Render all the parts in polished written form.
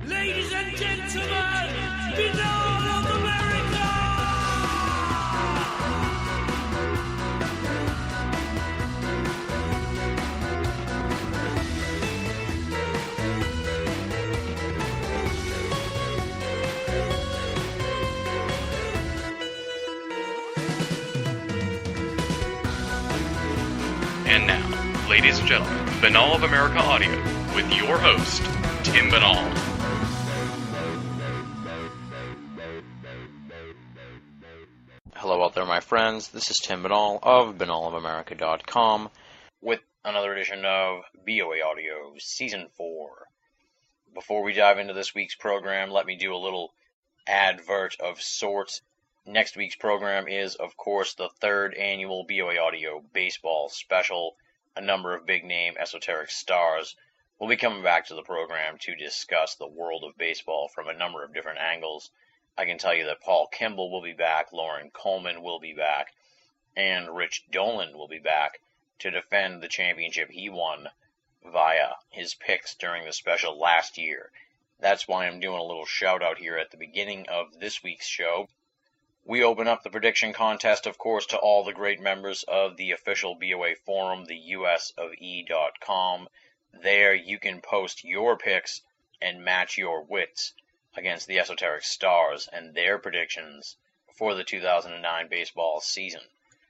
Ladies and gentlemen, Binal of America! And now, ladies and gentlemen, Binal of America Audio with your host, Tim Binal. Hello out there, my friends. This is Tim Binal of BinalofAmerica.com with another edition of BOAA Audio Season 4. Before we dive into this week's program, let me do a little advert of sorts. Next week's program is, of course, the third annual BOAA Audio Baseball Special. A number of big-name esoteric stars will be coming back to the program to discuss the world of baseball from a number of different angles. I can tell you that Paul Kimball will be back, Lauren Coleman will be back, and Rich Dolan will be back to defend the championship he won via his picks during the special last year. That's why I'm doing a little shout-out here at the beginning of this week's show. We open up the prediction contest, of course, to all the great members of the official BOA forum, the usofe.com. There you can post your picks and match your wits against the esoteric stars and their predictions for the 2009 baseball season.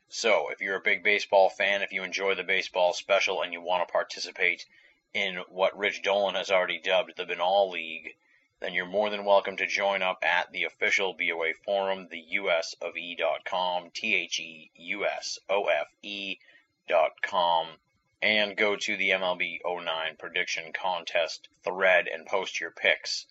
So, if you're a big baseball fan, if you enjoy the baseball special and you want to participate in what Rich Dolan has already dubbed the Binal League, then you're more than welcome to join up at the official BOA forum, the usofe.com, THEUSOFE.com, and go to the MLB 09 prediction contest thread and post your picks.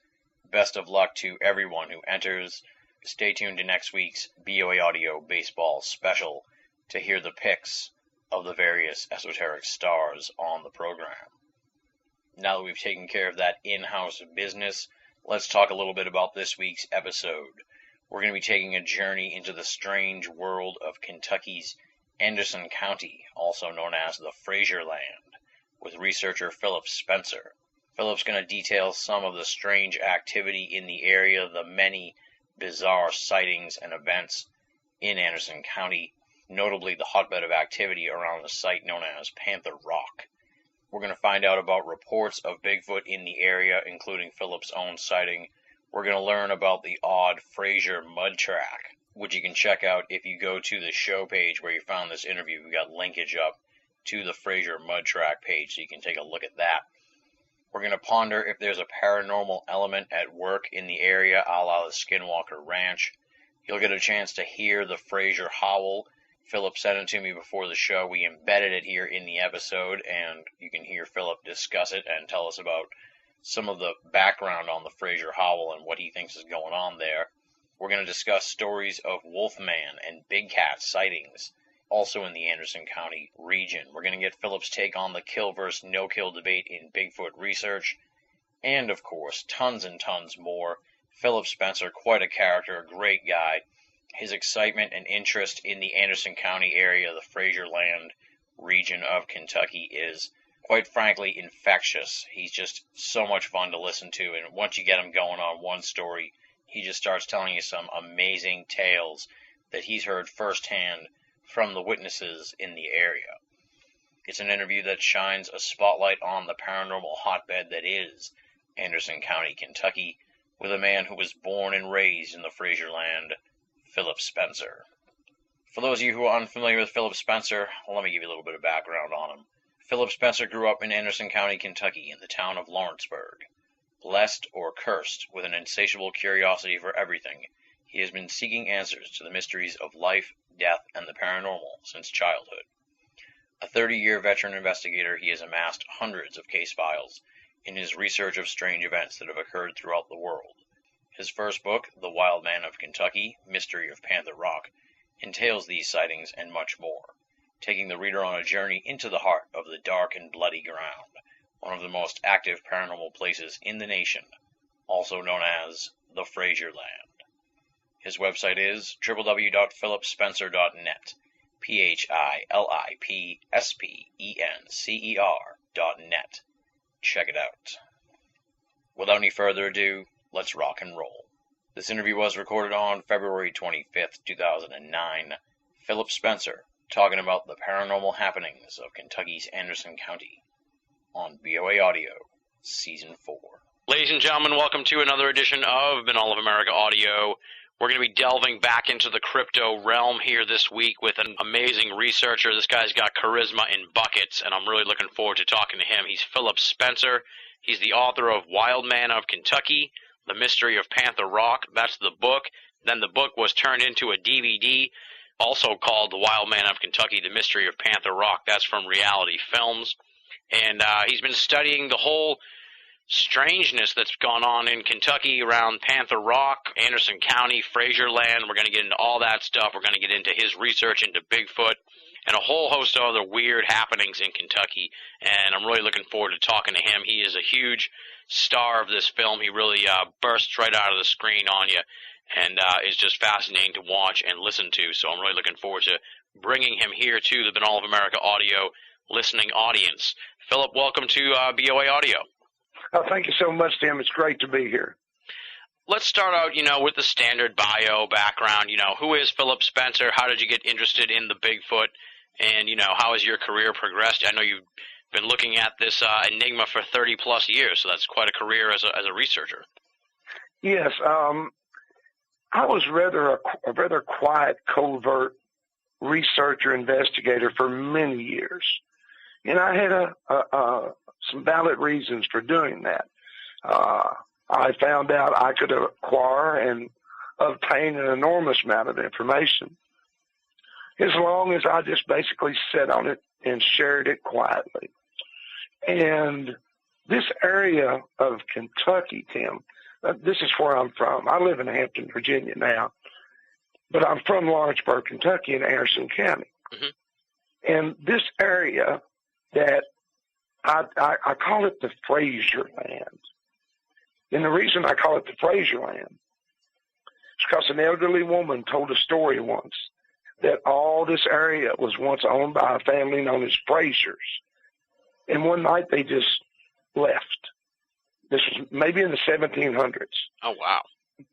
Best of luck to everyone who enters. Stay tuned to next week's BOA Audio Baseball Special to hear the picks of the various esoteric stars on the program. Now that we've taken care of that in-house business, let's talk a little bit about this week's episode. We're going to be taking a journey into the strange world of Kentucky's Anderson County, also known as the Frazier Land, with researcher Philip Spencer. Philip's going to detail some of the strange activity in the area, the many bizarre sightings and events in Anderson County, notably the hotbed of activity around the site known as Panther Rock. We're going to find out about reports of Bigfoot in the area, including Philip's own sighting. We're going to learn about the odd Frazier mud track, which you can check out if you go to the show page where you found this interview. We've got linkage up to the Frazier mud track page, so you can take a look at that. We're going to ponder if there's a paranormal element at work in the area, a la the Skinwalker Ranch. You'll get a chance to hear the Frazier howl. Philip sent it to me before the show. We embedded it here in the episode, and you can hear Philip discuss it and tell us about some of the background on the Frazier howl and what he thinks is going on there. We're going to discuss stories of Wolfman and Big Cat sightings, also in the Anderson County region. We're going to get Philip's take on the kill versus no-kill debate in Bigfoot research, and, of course, tons and tons more. Philip Spencer, quite a character, a great guy. His excitement and interest in the Anderson County area, the Frazier Land region of Kentucky, is, quite frankly, infectious. He's just so much fun to listen to, and once you get him going on one story, he just starts telling you some amazing tales that he's heard firsthand from the witnesses in the area. It's an interview that shines a spotlight on the paranormal hotbed that is Anderson County, Kentucky, with a man who was born and raised in the Frazier Land, Philip Spencer. For those of you who are unfamiliar with Philip Spencer, let me give you a little bit of background on him. Philip Spencer grew up in Anderson County, Kentucky, in the town of Lawrenceburg. Blessed or cursed with an insatiable curiosity for everything, he has been seeking answers to the mysteries of life, death, and the paranormal since childhood. A 30-year veteran investigator, he has amassed hundreds of case files in his research of strange events that have occurred throughout the world. His first book, The Wild Man of Kentucky, Mystery of Panther Rock, entails these sightings and much more, taking the reader on a journey into the heart of the dark and bloody ground, one of the most active paranormal places in the nation, also known as the Frazier Land. His website is www.philipspencer.net, PHILIPSPENCER.net. Check it out. Without any further ado, let's rock and roll. This interview was recorded on February 25th, 2009. Philip Spencer, talking about the paranormal happenings of Kentucky's Anderson County on BOA Audio, Season 4. Ladies and gentlemen, welcome to another edition of All of America Audio. We're going to be delving back into the crypto realm here this week with an amazing researcher. This guy's got charisma in buckets, and I'm really looking forward to talking to him. He's Philip Spencer. He's the author of Wild Man of Kentucky, The Mystery of Panther Rock. That's the book. Then the book was turned into a DVD, also called The Wild Man of Kentucky, The Mystery of Panther Rock. That's from Reality Films. And he's been studying the whole strangeness that's gone on in Kentucky around Panther Rock, Anderson County, Frazier Land. We're going to get into all that stuff. We're going to get into his research into Bigfoot and a whole host of other weird happenings in Kentucky. And I'm really looking forward to talking to him. He is a huge star of this film. He really bursts right out of the screen on you and is just fascinating to watch and listen to. So I'm really looking forward to bringing him here to the All of America Audio listening audience. Philip, welcome to BOA Audio. Oh, thank you so much, Tim. It's great to be here. Let's start out, with the standard bio background. Who is Philip Spencer? How did you get interested in the Bigfoot? And, how has your career progressed? I know you've been looking at this enigma for 30-plus years, so that's quite a career as a researcher. Yes. I was a rather quiet, covert researcher, investigator for many years. And I had some valid reasons for doing that. I found out I could acquire and obtain an enormous amount of information as long as I just basically sat on it and shared it quietly. And this area of Kentucky, Tim, this is where I'm from. I live in Hampton, Virginia now, but I'm from Lawrenceburg, Kentucky in Anderson County. Mm-hmm. And this area that I call it the Frazier Land. And the reason I call it the Frazier Land is because an elderly woman told a story once that all this area was once owned by a family known as Fraziers. And one night they just left. This was maybe in the 1700s. Oh, wow.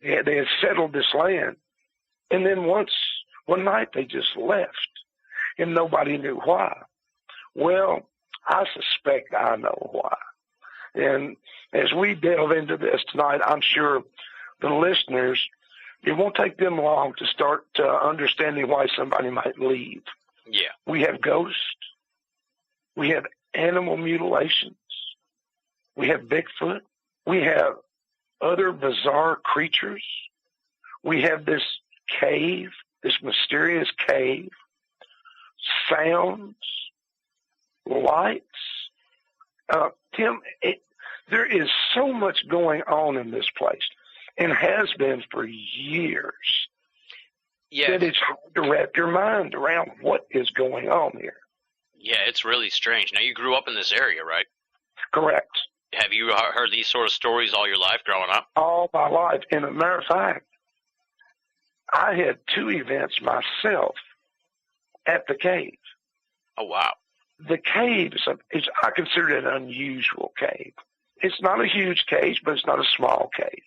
They had settled this land. And then one night they just left. And nobody knew why. Well, I suspect I know why. And as we delve into this tonight, I'm sure the listeners, it won't take them long to start understanding why somebody might leave. Yeah. We have ghosts. We have animal mutilations. We have Bigfoot. We have other bizarre creatures. We have this cave, this mysterious cave, sounds, lights. Tim, there is so much going on in this place and has been for years. Yeah. That it's hard to wrap your mind around what is going on here. Yeah, it's really strange. Now, you grew up in this area, right? Correct. Have you heard these sort of stories all your life growing up? All my life. And as a matter of fact, I had two events myself at the cave. Oh, wow. The cave is I consider it an unusual cave. It's not a huge cave, but it's not a small cave.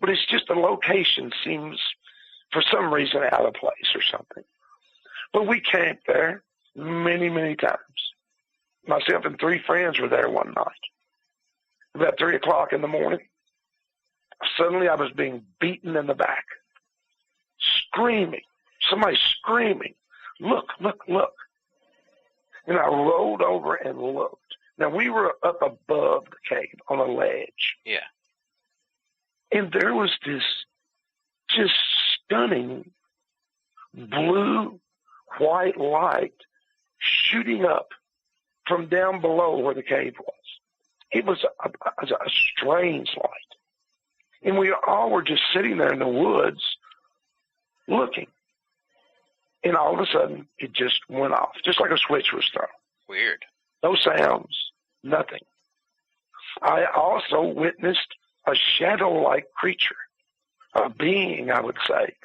But it's just the location seems, for some reason, out of place or something. But we camped there many, many times. Myself and three friends were there one night. About 3 o'clock in the morning, suddenly I was being beaten in the back, screaming. Somebody screaming, "Look, look, look." And I rolled over and looked. Now, we were up above the cave on a ledge. Yeah. And there was this just stunning blue-white light shooting up from down below where the cave was. It was a strange light. And we all were just sitting there in the woods looking. And all of a sudden, it just went off, just like a switch was thrown. Weird. No sounds, nothing. I also witnessed a shadow-like creature, a being, I would say,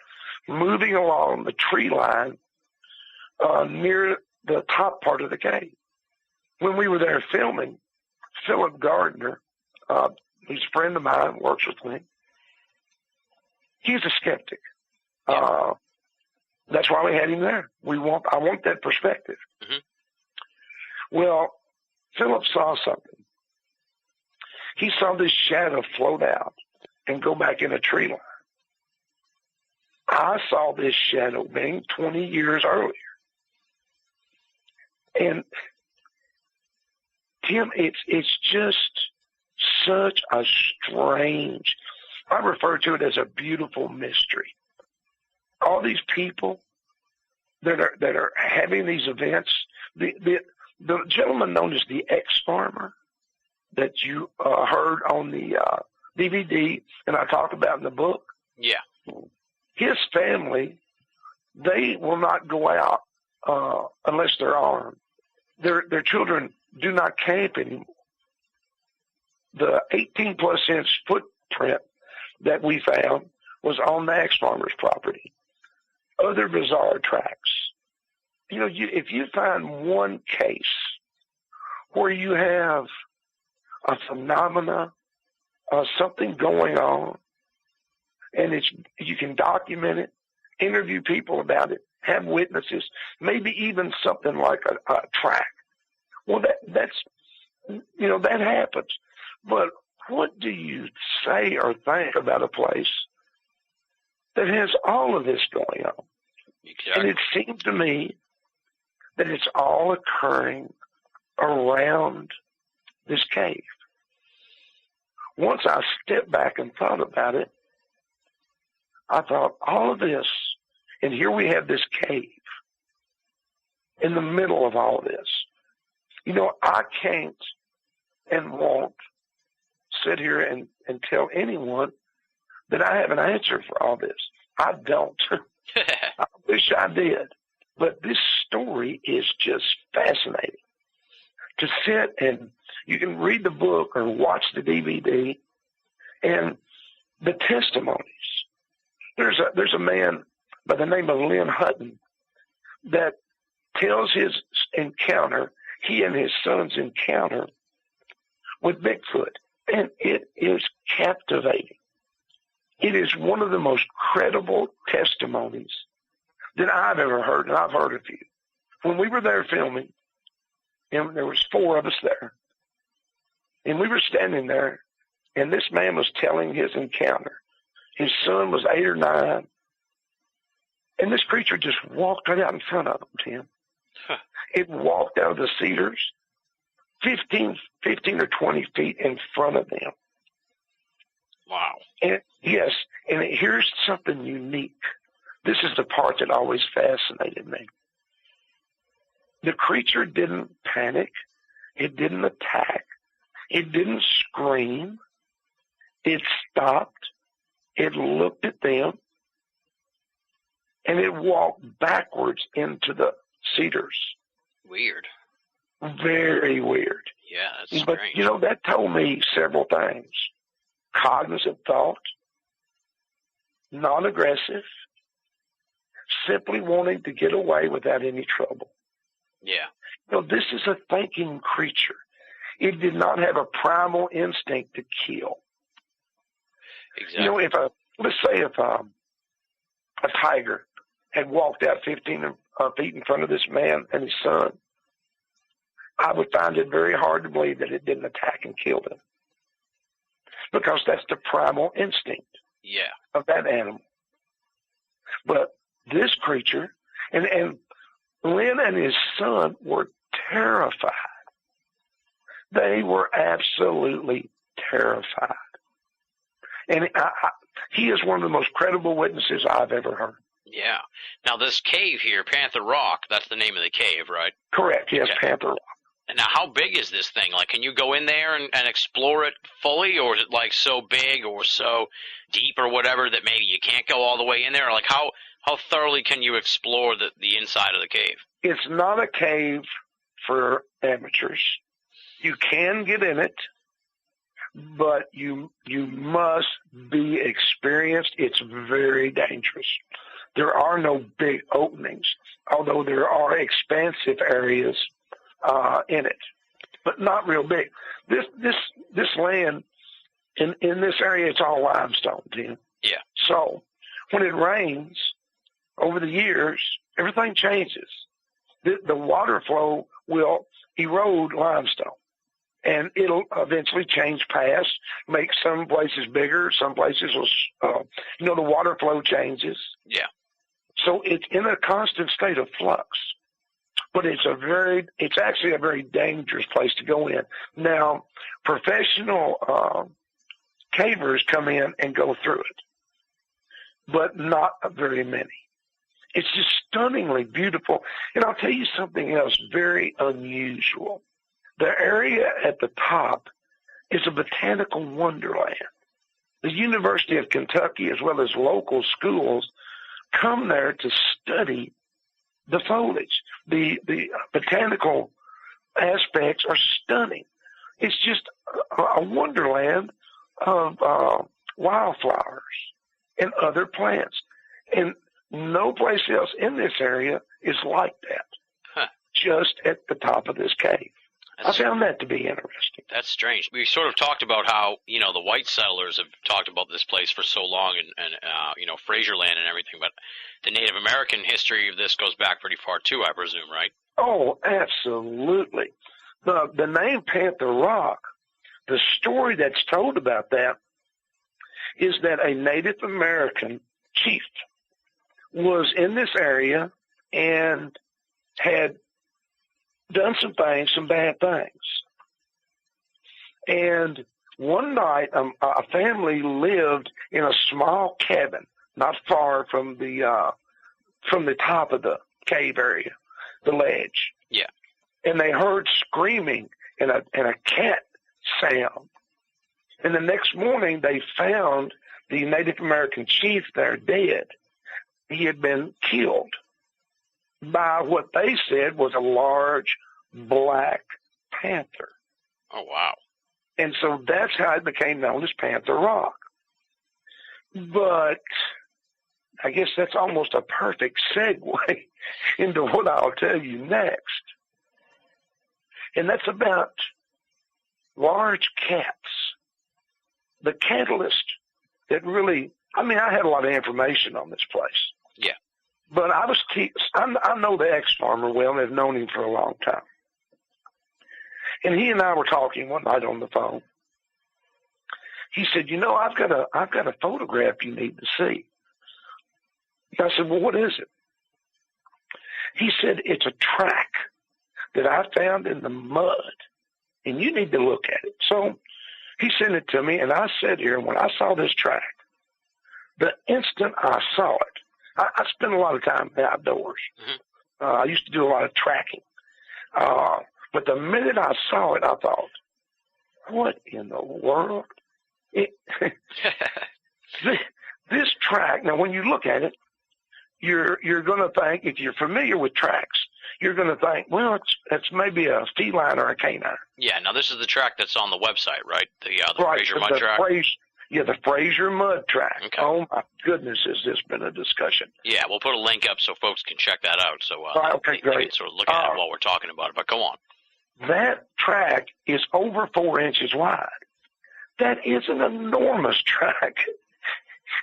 moving along the tree line near the top part of the cave. When we were there filming, Philip Gardner, he's a friend of mine, works with me. He's a skeptic. Yeah. That's why we had him there. I want that perspective. Mm-hmm. Well, Philip saw something. He saw this shadow float out and go back in a tree line. I saw this shadow being 20 years earlier. And Tim, it's just such a strange, I refer to it as a beautiful mystery. All these people that are having these events, the gentleman known as the ex-farmer that you heard on the DVD and I talked about in the book. Yeah. His family, they will not go out unless they're armed. Their children do not camp anymore. The 18-plus inch footprint that we found was on the ex-farmer's property. Other bizarre tracks. You know, if you find one case where you have a phenomena, something going on, and you can document it, interview people about it, have witnesses, maybe even something like a track. Well, that's that happens. But what do you say or think about a place that has all of this going on? Exactly. And it seems to me that it's all occurring around this cave. Once I stepped back and thought about it, I thought all of this, and here we have this cave in the middle of all this. You know, I can't and won't sit here and tell anyone that I have an answer for all this. I don't. I wish I did. But this story is just fascinating. To sit and you can read the book or watch the DVD and the testimonies. There's a man by the name of Lynn Hutton that tells his encounter, he and his son's encounter with Bigfoot. And it is captivating. It is one of the most credible testimonies that I've ever heard, and I've heard a few. When we were there filming, and there was 4 of us there, and we were standing there, and this man was telling his encounter. His son was 8 or 9, and this creature just walked right out in front of him, Tim. Huh. It walked out of the cedars 15 or 20 feet in front of them. Wow. And yes, and here's something unique. This is the part that always fascinated me. The creature didn't panic. It didn't attack. It didn't scream. It stopped. It looked at them. And it walked backwards into the cedars. Weird. Very weird. Yeah, that's But, strange. that told me several things. Cognizant thought, non-aggressive, simply wanting to get away without any trouble. Yeah. This is a thinking creature. It did not have a primal instinct to kill. Exactly. Let's say if a tiger had walked out 15 feet in front of this man and his son, I would find it very hard to believe that it didn't attack and kill them. Because that's the primal instinct of that animal. But this creature, and Lynn and his son were terrified. They were absolutely terrified. And he is one of the most credible witnesses I've ever heard. Yeah. Now, this cave here, Panther Rock, that's the name of the cave, right? Correct, yes, Okay. Panther Rock. And now, how big is this thing? Like, can you go in there and explore it fully, or is it, like, so big or so deep or whatever that maybe you can't go all the way in there? Like, how thoroughly can you explore the inside of the cave? It's not a cave for amateurs. You can get in it, but you must be experienced. It's very dangerous. There are no big openings, although there are expansive areas in it, but not real big. This land In this area, it's all limestone, Tim. Yeah. So when it rains over the years, everything changes. The water flow will erode limestone, and it'll eventually change paths, make some places bigger, some places will, the water flow changes. Yeah. So it's in a constant state of flux, but it's actually a very dangerous place to go in. Now, professional cavers come in and go through it, but not very many. It's just stunningly beautiful. And I'll tell you something else very unusual. The area at the top is a botanical wonderland. The University of Kentucky, as well as local schools, come there to study the foliage. The botanical aspects are stunning. It's just a wonderland of wildflowers and other plants. And no place else in this area is like that, just at the top of this cave. I found that to be interesting. That's strange. We sort of talked about how, the white settlers have talked about this place for so long and Frazier Land and everything, but the Native American history of this goes back pretty far too, I presume, right? Oh, absolutely. The name Panther Rock, the story that's told about that is that a Native American chief was in this area and had done some bad things. And one night, a family lived in a small cabin not far from the top of the cave area, the ledge. Yeah. And they heard screaming and a cat sound. And the next morning, they found the Native American chief there dead. He had been killed by what they said was a large black panther. Oh, wow. And so that's how it became known as Panther Rock. But I guess that's almost a perfect segue into what I'll tell you next. And that's about large cats. The catalyst that really, I had a lot of information on this place. Yeah. But I know the ex-farmer well and have known him for a long time. And he and I were talking one night on the phone. He said, I've got a photograph you need to see. I said, well, what is it? He said, it's a track that I found in the mud, and you need to look at it. So he sent it to me, and I sat here, and when I saw this track, the instant I saw it, I spent a lot of time outdoors. Mm-hmm. I used to do a lot of tracking. But the minute I saw it, I thought, what in the world? This track, now when you look at it, you're going to think, if you're familiar with tracks, you're going to think, well, it's maybe a feline or a canine. Yeah, now this is the track that's on the website, right? The right, Frazier Mud track? The Frazier Mud track. Okay. Oh, my goodness, has this been a discussion. Yeah, we'll put a link up so folks can check that out. So right, okay, they great. can sort of look at it while we're talking about it. But go on. That track is over 4 inches wide. That is an enormous track.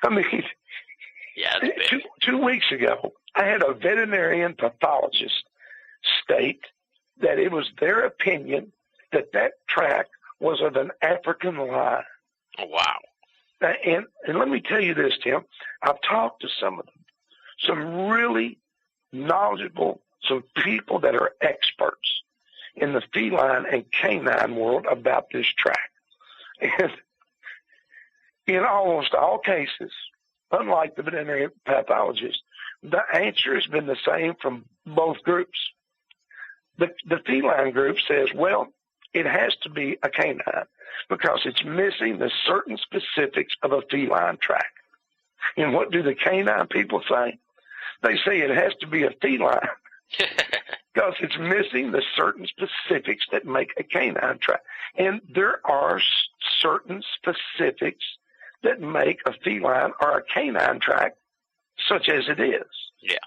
Yeah, it's big. 2 weeks ago, I had a veterinarian pathologist state that it was their opinion that track was of an African lion. Oh, wow. And let me tell you this, Tim. I've talked to some really knowledgeable, some people that are experts in the feline and canine world about this track. And in almost all cases, unlike the veterinary pathologist, the answer has been the same from both groups. The feline group says, well, it has to be a canine because it's missing the certain specifics of a feline track. And what do the canine people say? They say it has to be a feline because it's missing the certain specifics that make a canine track. And there are certain specifics that make a feline or a canine track such as it is. Yeah.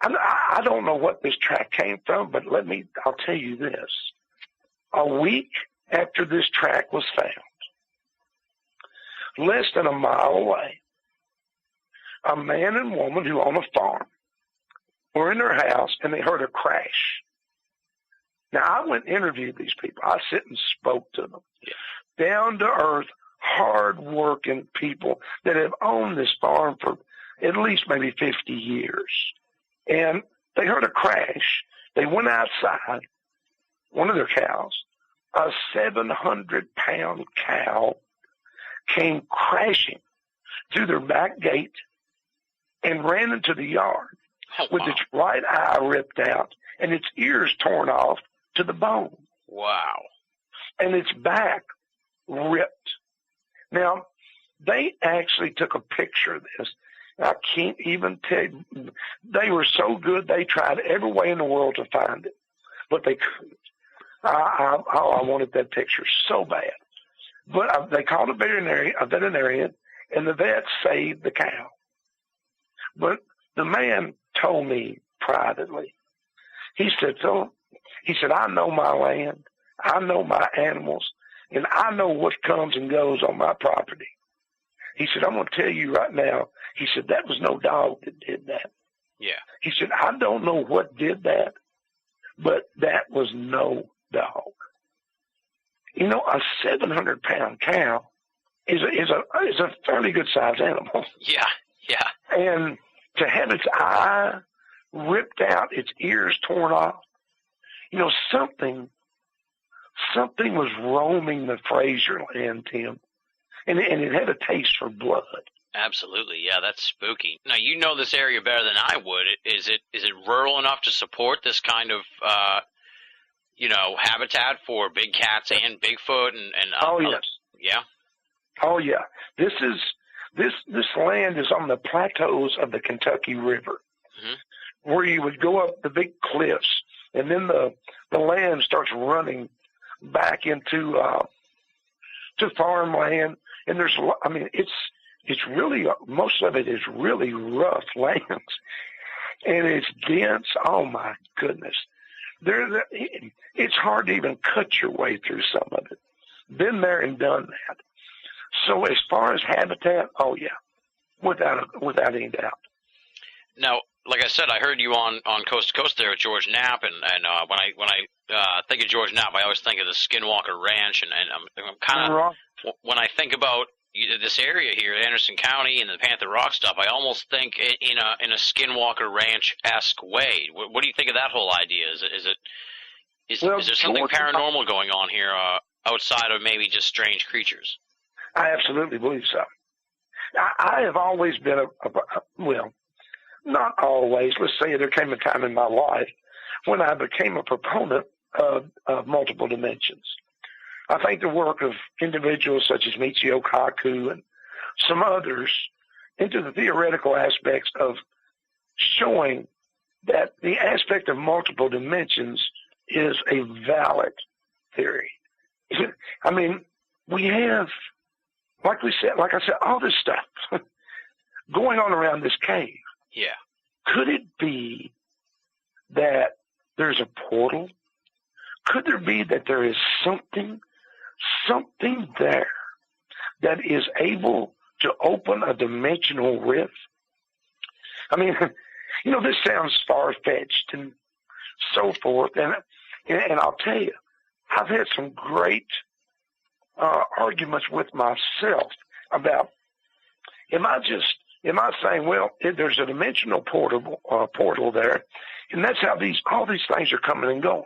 I don't know what this track came from, but I'll tell you this. A week after this track was found, less than a mile away, a man and woman who own a farm were in their house and they heard a crash. Now, I went and interviewed these people. I sit and spoke to them. Down to earth, hard-working people that have owned this farm for at least maybe 50 years. And they heard a crash. They went outside, one of their cows, a 700-pound cow came crashing through their back gate and ran into the yard with its right eye ripped out and its ears torn off to the bone. Wow. And its back ripped. Now, they actually took a picture of this. I can't even tell you. They were so good, they tried every way in the world to find it, but they couldn't. I wanted that picture so bad. But they called a veterinarian, and the vet saved the cow. But the man told me privately, he said, Philip, he said, I know my land, I know my animals, and I know what comes and goes on my property. He said, I'm going to tell you right now, he said, that was no dog that did that. Yeah. He said, I don't know what did that, but that was no dog. You know, a 700-pound cow is a fairly good-sized animal. Yeah, yeah. And to have its eye ripped out, its ears torn off, you know, something was roaming the Frazier Land, Tim, and it had a taste for blood. Absolutely, yeah, that's spooky. Now, you know this area better than I would. Is it rural enough to support this kind of habitat for big cats and Bigfoot and oh yes, others? Yeah. Oh yeah. This land is on the plateaus of the Kentucky River, where you would go up the big cliffs, and then the land starts running back into to farmland. And it's really, most of it is really rough lands, and it's dense. Oh my goodness. It's hard to even cut your way through some of it. Been there and done that. So as far as habitat, oh yeah, without any doubt. Now, like I said, I heard you on Coast to Coast there at George Knapp, and when I think of George Knapp, I always think of the Skinwalker Ranch, and I'm kind of, when I think about this area here, Anderson County and the Panther Rock stuff, I almost think in a Skinwalker Ranch-esque way. What do you think of that whole idea? Is there something paranormal going on here outside of maybe just strange creatures? I absolutely believe so. I have always been well, not always. Let's say there came a time in my life when I became a proponent of multiple dimensions. I think the work of individuals such as Michio Kaku and some others into the theoretical aspects of showing that the aspect of multiple dimensions is a valid theory. I mean, we have, like I said, all this stuff going on around this cave. Yeah. Could it be that there's a portal? Could there be that there is something there that is able to open a dimensional rift? I mean, you know, this sounds far-fetched and so forth, and I'll tell you, I've had some great arguments with myself about, am I saying, well, there's a dimensional portal there, and that's how all these things are coming and going.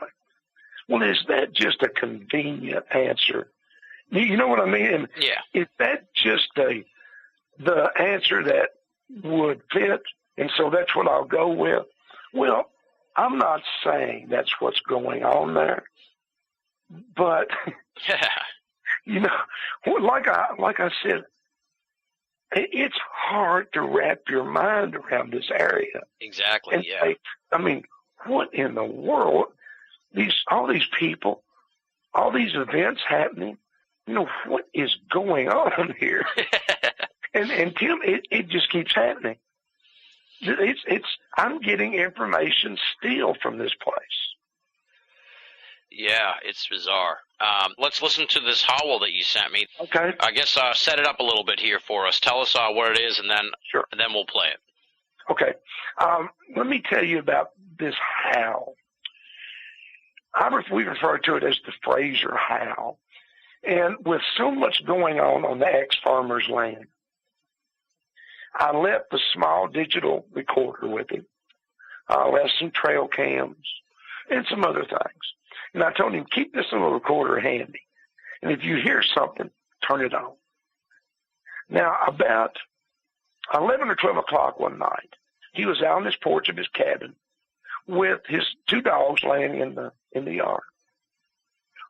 Well, is that just a convenient answer? You know what I mean? Yeah. Is that just the answer that would fit, and so that's what I'll go with? Well, I'm not saying that's what's going on there, but you know, like I said, it's hard to wrap your mind around this area. Exactly. And yeah. I mean, what in the world? All these people, all these events happening. You know, what is going on here? and Tim, it just keeps happening. I'm getting information still from this place. Yeah, it's bizarre. Let's listen to this howl that you sent me. Okay. I guess set it up a little bit here for us. Tell us what it is, and then Sure. and then we'll play it. Okay. Let me tell you about this howl. We refer to it as the Frazier howl. And with so much going on the ex-farmer's land, I left the small digital recorder with him. I left some trail cams and some other things. And I told him, keep this little recorder handy. And if you hear something, turn it on. Now, about 11 or 12 o'clock one night, he was out on his porch of his cabin with his 2 dogs laying in the yard.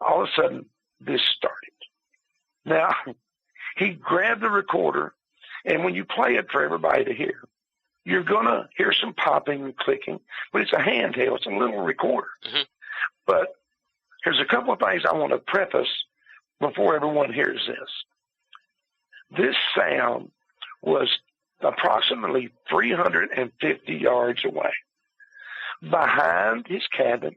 All of a sudden, this started. Now, he grabbed the recorder, and when you play it for everybody to hear, you're going to hear some popping and clicking, but it's a handheld. It's a little recorder. Mm-hmm. But here's a couple of things I want to preface before everyone hears this. This sound was approximately 350 yards away. Behind his cabin,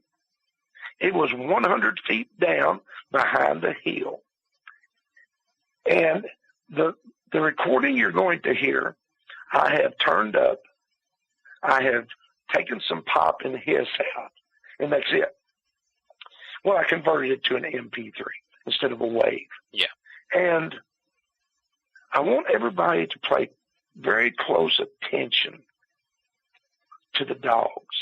it was 100 feet down behind the hill. And the recording you're going to hear, I have turned up. I have taken some pop and hiss out, and that's it. Well, I converted it to an MP3 instead of a wave. Yeah. And I want everybody to pay very close attention to the dogs.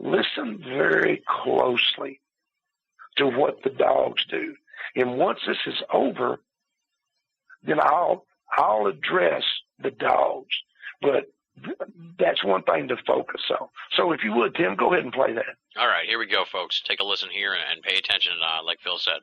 Listen very closely to what the dogs do. And once this is over, then I'll address the dogs. But that's one thing to focus on. So if you would, Tim, go ahead and play that. All right, here we go, folks. Take a listen here and pay attention, like Phil said.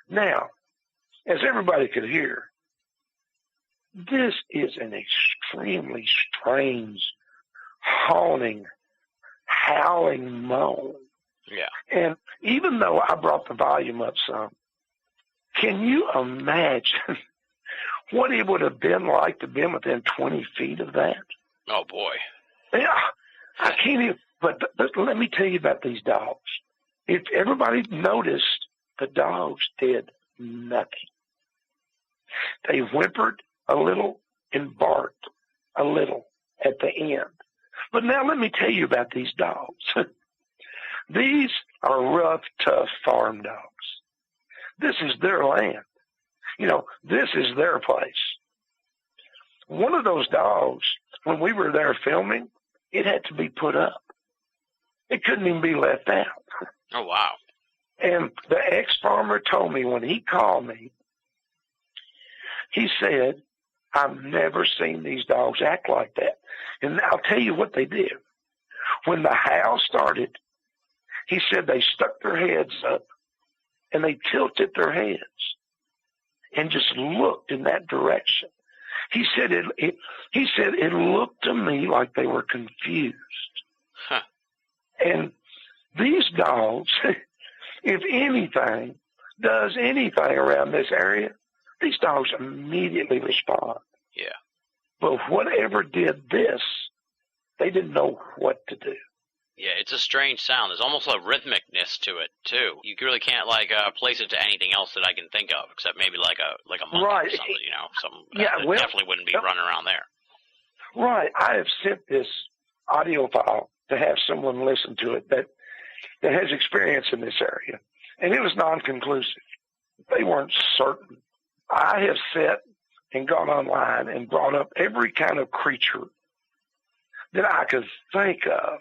Now, as everybody could hear, this is an extremely strange, haunting, howling moan. Yeah. And even though I brought the volume up some, can you imagine what it would have been like to be within 20 feet of that? Oh, boy. Yeah, I can't even, but let me tell you about these dogs. If everybody noticed, the dogs did nothing. They whimpered a little and barked a little at the end. But now let me tell you about these dogs. These are rough, tough farm dogs. This is their land. You know, this is their place. One of those dogs, when we were there filming, it had to be put up. It couldn't even be left out. Oh, wow. And the ex-farmer told me when he called me, he said, I've never seen these dogs act like that. And I'll tell you what they did. When the howl started, he said they stuck their heads up and they tilted their heads and just looked in that direction. He said it looked to me like they were confused. Huh. And these dogs, if anything does anything around this area, these dogs immediately respond. Yeah. But whatever did this, they didn't know what to do. Yeah, it's a strange sound. There's almost a rhythmicness to it too. You really can't place it to anything else that I can think of, except maybe like a monkey right. or something. You know, well, definitely wouldn't be running around there. Right. I have sent this audio file to have someone listen to it that has experience in this area, and it was non-conclusive. They weren't certain. I have sat and gone online and brought up every kind of creature that I could think of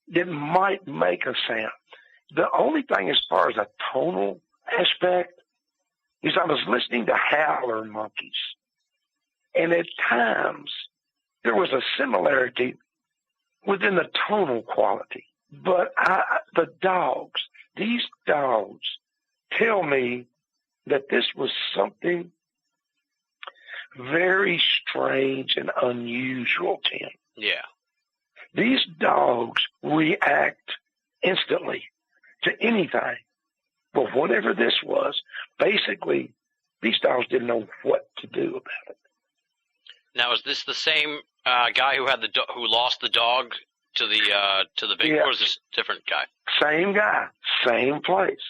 that might make a sound. The only thing as far as a tonal aspect is I was listening to howler monkeys. And at times, there was a similarity within the tonal quality. But these dogs tell me that this was something very strange and unusual, Tim. Yeah. These dogs react instantly to anything. But whatever this was, basically, these dogs didn't know what to do about it. Now, is this the same guy who had who lost the dog to the big, or is this a different guy? Same guy, same place.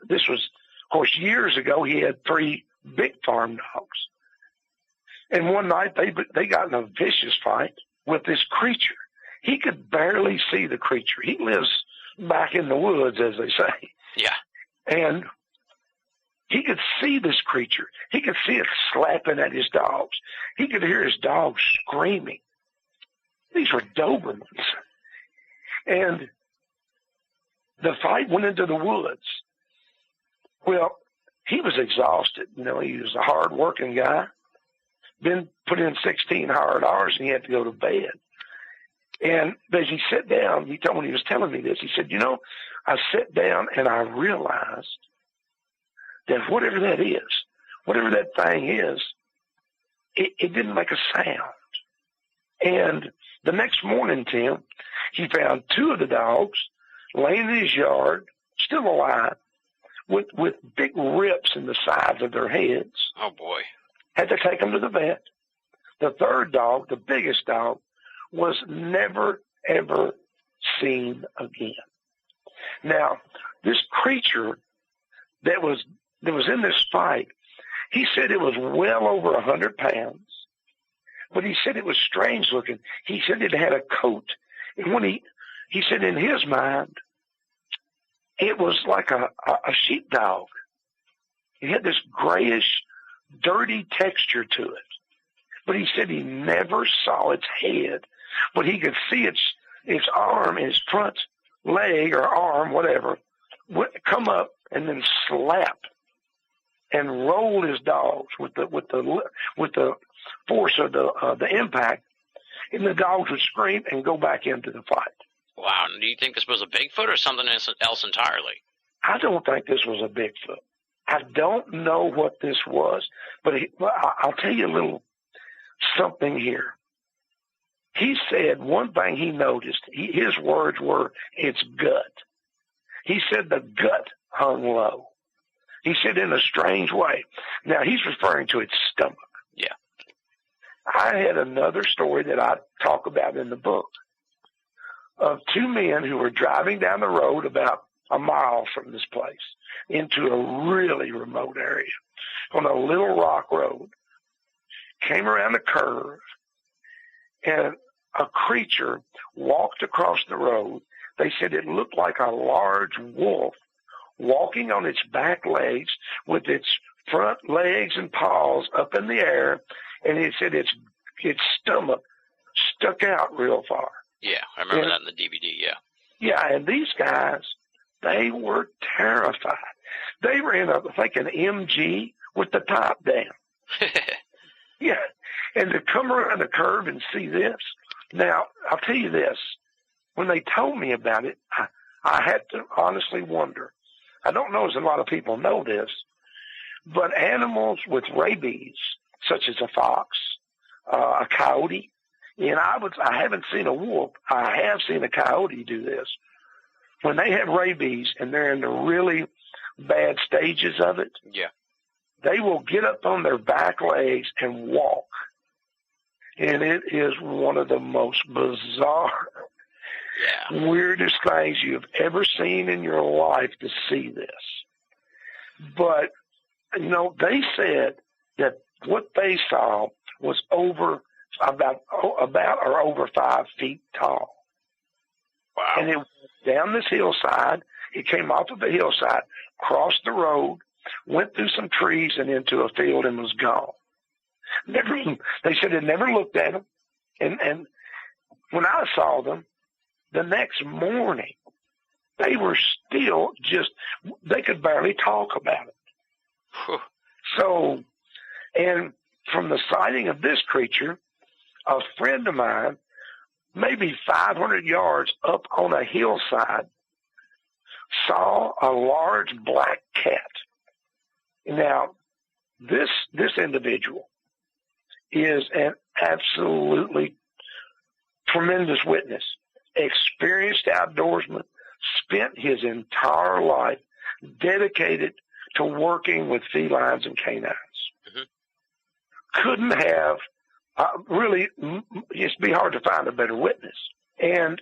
This was, of course, years ago. He had 3 big farm dogs, and one night they got in a vicious fight with this creature. He could barely see the creature. He lives back in the woods, as they say. Yeah. And he could see this creature. He could see it slapping at his dogs. He could hear his dogs screaming. These were Dobermans. And the fight went into the woods. Well, he was exhausted. You know, he was a hard-working guy. Been put in 16 hard hours, and he had to go to bed. And as he sat down, he told me, he was telling me this, he said, you know, I sat down and I realized that whatever that is, whatever that thing is, it didn't make a sound. And the next morning, Tim, he found 2 of the dogs laying in his yard, still alive, with big rips in the sides of their heads. Oh, boy. Had to take them to the vet. The 3rd dog, the biggest dog, was never, ever seen again. Now, this creature that was in this fight, he said it was well over 100 pounds, but he said it was strange looking. He said it had a coat, and when he said in his mind, it was like a sheepdog. It had this grayish, dirty texture to it. But he said he never saw its head, but he could see its arm, its front leg or arm, whatever, come up and then slap and roll his dogs with the force of the impact, and the dogs would scream and go back into the fight. Wow. Do you think this was a Bigfoot or something else entirely? I don't think this was a Bigfoot. I don't know what this was, but I'll tell you a little something here. He said one thing he noticed, his words were, it's gut. He said the gut hung low. He said in a strange way. Now, he's referring to its stomach. Yeah. I had another story that I talk about in the book of 2 men who were driving down the road about a mile from this place into a really remote area on a little rock road, came around a curve, and a creature walked across the road. They said it looked like a large wolf walking on its back legs with its front legs and paws up in the air, and it said its stomach stuck out real far. Yeah, I remember that in the DVD, yeah. Yeah, and these guys, they were terrified. They were in, I think, an MG with the top down. Yeah, and to come around the curve and see this. Now, I'll tell you this. When they told me about it, I had to honestly wonder. I don't know if a lot of people know this, but animals with rabies, such as a fox, a coyote, and I haven't seen a wolf. I have seen a coyote do this. When they have rabies and they're in the really bad stages of it, yeah, they will get up on their back legs and walk. And it is one of the most bizarre, weirdest things you've ever seen in your life to see this. But, you know, they said that what they saw was about or over 5 feet tall. Wow. And it went down this hillside. It came off of the hillside, crossed the road, went through some trees and into a field and was gone. They said they never looked at them. And when I saw them, the next morning, they were still they could barely talk about it. Whew. So, and from the sighting of this creature, a friend of mine, maybe 500 yards up on a hillside, saw a large black cat. Now, this individual is an absolutely tremendous witness, experienced outdoorsman, spent his entire life dedicated to working with felines and canines. Mm-hmm. Couldn't have, really, it'd be hard to find a better witness. And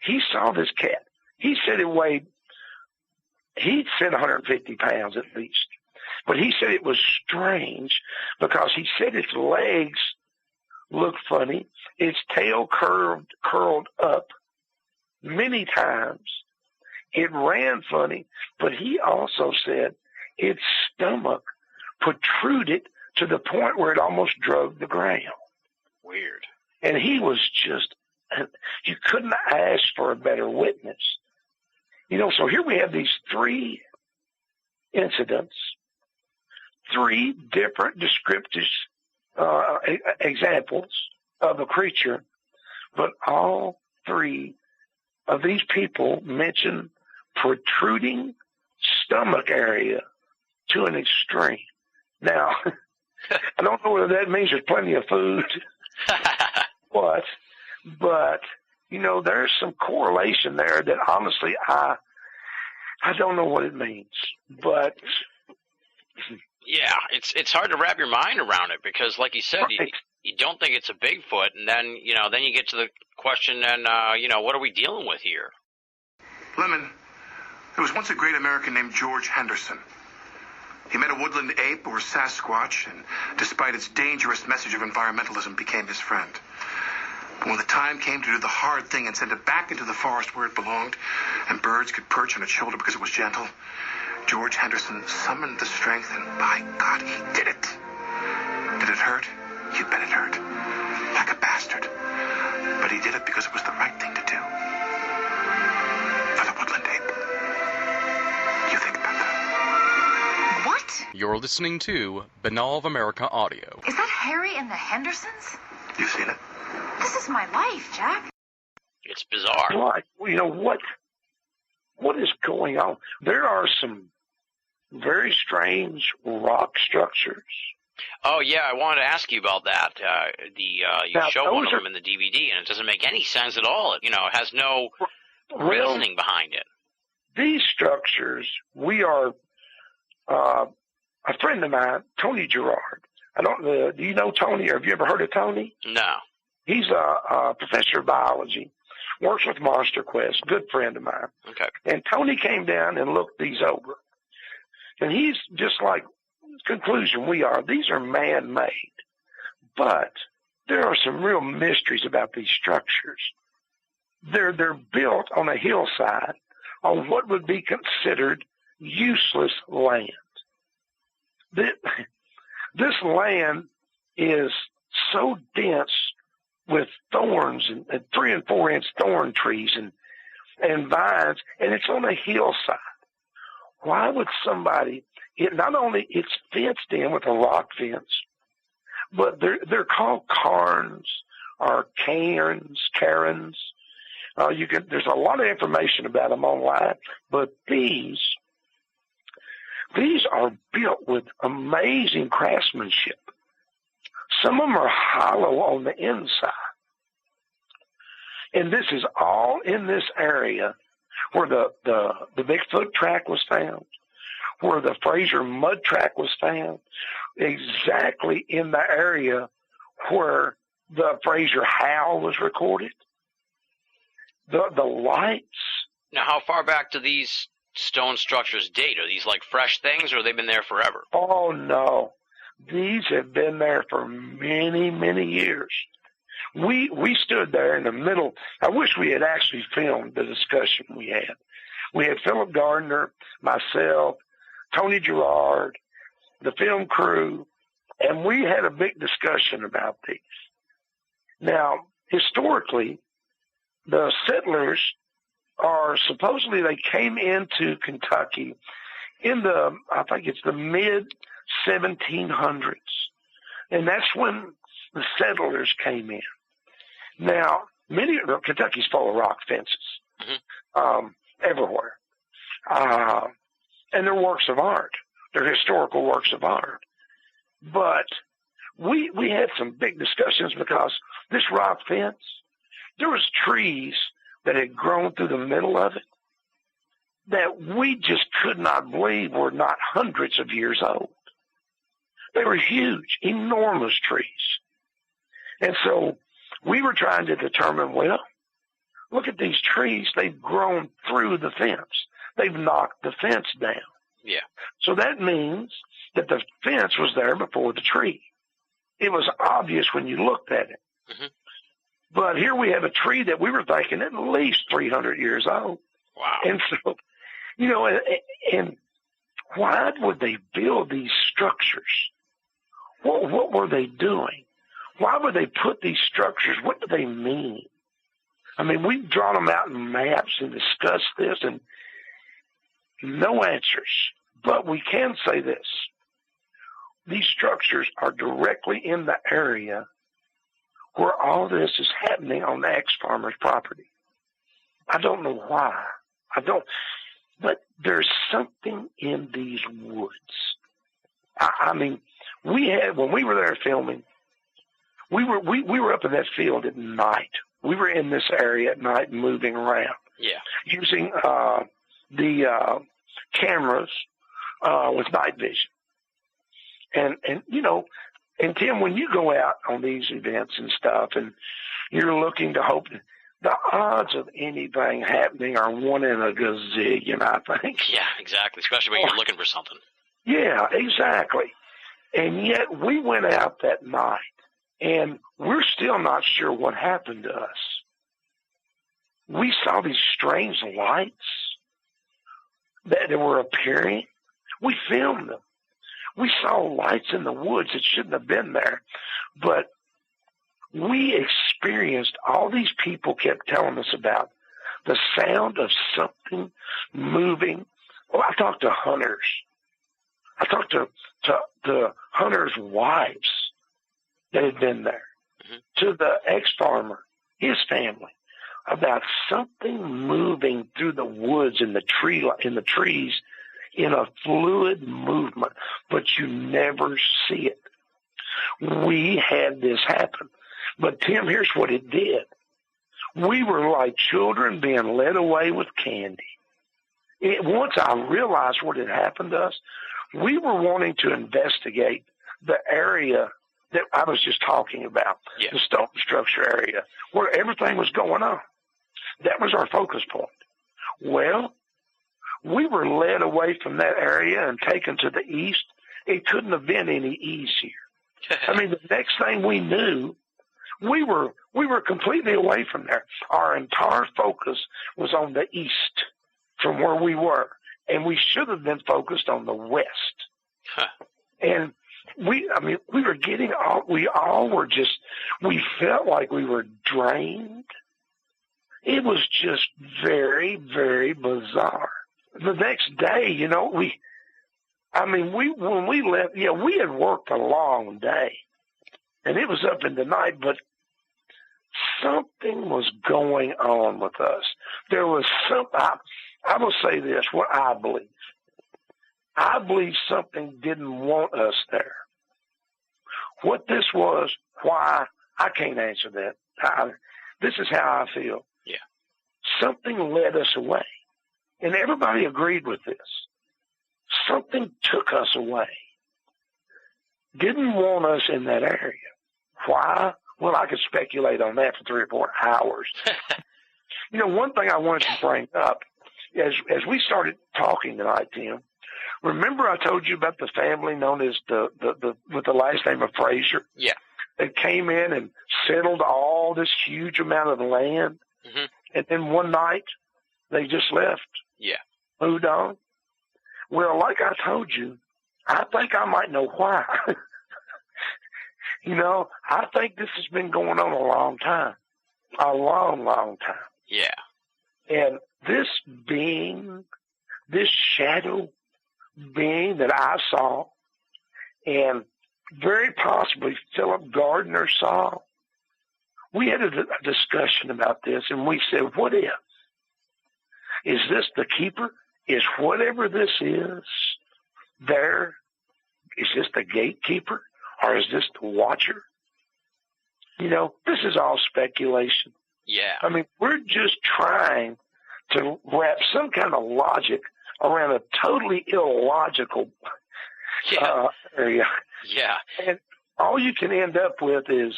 he saw this cat. He said it weighed, he said 150 pounds at least. But he said it was strange because he said its legs looked funny, its tail curled up many times. It ran funny, but he also said its stomach protruded to the point where it almost drug the ground. Weird. And he was just, you couldn't ask for a better witness. You know, so here we have these three incidents, three different descriptive examples of a creature, but all three of these people mention protruding stomach area to an extreme. Now, I don't know whether that means there's plenty of food, but you know, there's some correlation there that honestly I don't know what it means, but yeah, it's hard to wrap your mind around it because, like you said, right. you don't think it's a Bigfoot, and then you get to the question, and what are we dealing with here? Lemon, there was once a great American named George Henderson. He met a woodland ape or Sasquatch, and despite its dangerous message of environmentalism, became his friend. But when the time came to do the hard thing and send it back into the forest where it belonged, and birds could perch on its shoulder because it was gentle, George Henderson summoned the strength, and by God, he did it. Did it hurt? You bet it hurt. Like a bastard. But he did it because it was the right thing to do. For the woodland ape. You think about that. What? You're listening to Banal of America Audio. Is that Harry and the Hendersons? You've seen it? This is my life, Jack. It's bizarre. Right. You know, what is going on? There are some very strange rock structures. Oh, yeah, I wanted to ask you about that. You Now, show one of them in the DVD, and it doesn't make any sense at all. It has no reasoning behind it. These structures, we are, a friend of mine, Tony Gerard. Do you know Tony, or have you ever heard of Tony? No. He's a professor of biology, works with Monster Quest, good friend of mine. Okay. And Tony came down and looked these over. And he's just like, conclusion we are, these are man-made. But there are some real mysteries about these structures. They're built on a hillside on what would be considered useless land. This land is so dense with thorns and 3 and 4 inch thorn trees and vines, and it's on a hillside. Why would somebody, not only it's fenced in with a rock fence, but they're called cairns or cairns. There's a lot of information about them online, but these are built with amazing craftsmanship. Some of them are hollow on the inside. And this is all in this area where the Bigfoot track was found, where the Frazier mud track was found, exactly in the area where the Frazier howl was recorded. The lights. Now, how far back do these stone structures date? Are these like fresh things, or have they been there forever? Oh, no. These have been there for many, many years. We stood there in the middle. I wish we had actually filmed the discussion we had. We had Philip Gardner, myself, Tony Gerard, the film crew, and we had a big discussion about these. Now, historically, the settlers are supposedly they came into Kentucky in I think it's the mid 1700s. And that's when the settlers came in. Now, Kentucky's full of rock fences, everywhere. And they're works of art. They're historical works of art. But we had some big discussions because this rock fence, there was trees that had grown through the middle of it that we just could not believe were not hundreds of years old. They were huge, enormous trees. And so we were trying to determine, well, look at these trees. They've grown through the fence. They've knocked the fence down. Yeah. So that means that the fence was there before the tree. It was obvious when you looked at it. Mm-hmm. But here we have a tree that we were thinking at least 300 years old. Wow. And so, you know, and why would they build these structures? What were they doing? Why would they put these structures? What do they mean? I mean, we've drawn them out in maps and discussed this, and no answers. But we can say this. These structures are directly in the area where all this is happening on the ex-farmer's property. I don't know why. But there's something in these woods. I mean, when we were there filming, we were up in that field at night. We were in this area at night moving around. Yeah. Using the cameras with night vision. And you know, and Tim, when you go out on these events and stuff and you're looking to hope, the odds of anything happening are 1 in a gazillion, I think. Yeah, exactly. Especially when you're looking for something. Yeah, exactly. And yet we went out that night and we're still not sure what happened to us. We saw these strange lights that were appearing. We filmed them. We saw lights in the woods that shouldn't have been there. But we experienced, all these people kept telling us about the sound of something moving. Well, I talked to hunters. I talked to the hunters' wives that had been there, to the ex-farmer, his family, about something moving through the woods in the trees in a fluid movement, but you never see it. We had this happen. But Tim, here's what it did. We were like children being led away with candy. Once I realized what had happened to us, we were wanting to investigate the area that I was just talking about, the stone structure area, where everything was going on. That was our focus point. Well, we were led away from that area and taken to the east. It couldn't have been any easier. I mean, the next thing we knew, we were completely away from there. Our entire focus was on the east from where we were, and we should have been focused on the west. And we were getting all, we felt like we were drained. It was just very, very bizarre. The next day, you know, when we left, we had worked a long day and it was up in the night, but something was going on with us. There was I will say this, what I believe. I believe something didn't want us there. What this was, why, I can't answer that. This is how I feel. Yeah. Something led us away. And everybody agreed with this. Something took us away. Didn't want us in that area. Why? Well, I could speculate on that for 3 or 4 hours. You know, one thing I wanted to bring up, as we started talking tonight, Tim, remember I told you about the family known as with the last name of Frazier? Yeah. They came in and settled all this huge amount of land. Mm-hmm. And then one night, they just left. Yeah. Moved on. Well, like I told you, I think I might know why. You know, I think this has been going on a long time. A long, long time. Yeah. And this being, this shadow being that I saw, and very possibly Philip Gardner saw, we had a discussion about this, and we said, what if? Is this the keeper? Is whatever this is there, is this the gatekeeper? Or is this the watcher? You know, this is all speculation. Yeah. I mean, we're just trying to wrap some kind of logic around a totally illogical area. Yeah. And all you can end up with is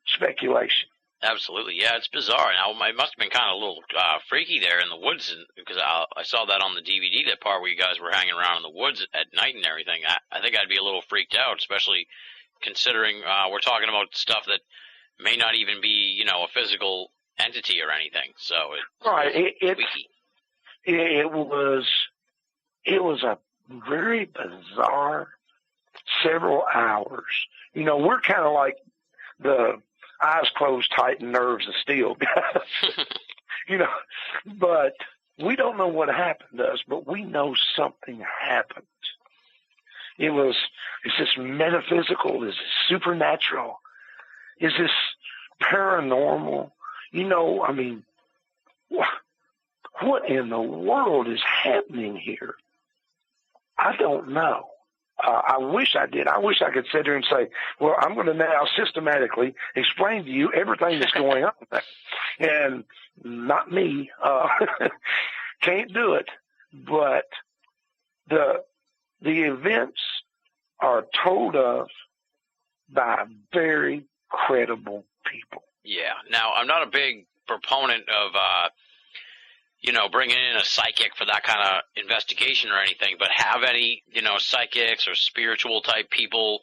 speculation. Absolutely, yeah, it's bizarre. Now, it must have been kind of a little freaky there in the woods, because I saw that on the DVD, that part where you guys were hanging around in the woods at night and everything. I think I'd be a little freaked out, especially considering we're talking about stuff that may not even be, you know, a physical entity or anything. So it was a very bizarre several hours. You know, we're kind of like the eyes closed tight and nerves of steel guys. You know, but we don't know what happened to us, but we know something happened. Is this metaphysical? Is this supernatural? Is this paranormal? You know, I mean, what in the world is happening here? I don't know. I wish I did. I wish I could sit here and say, well, I'm going to now systematically explain to you everything that's going on. And not me. Can't do it. But the events are told of by very credible people. Yeah. Now, I'm not a big proponent of you know, bringing in a psychic for that kind of investigation or anything, but have any, you know, psychics or spiritual type people,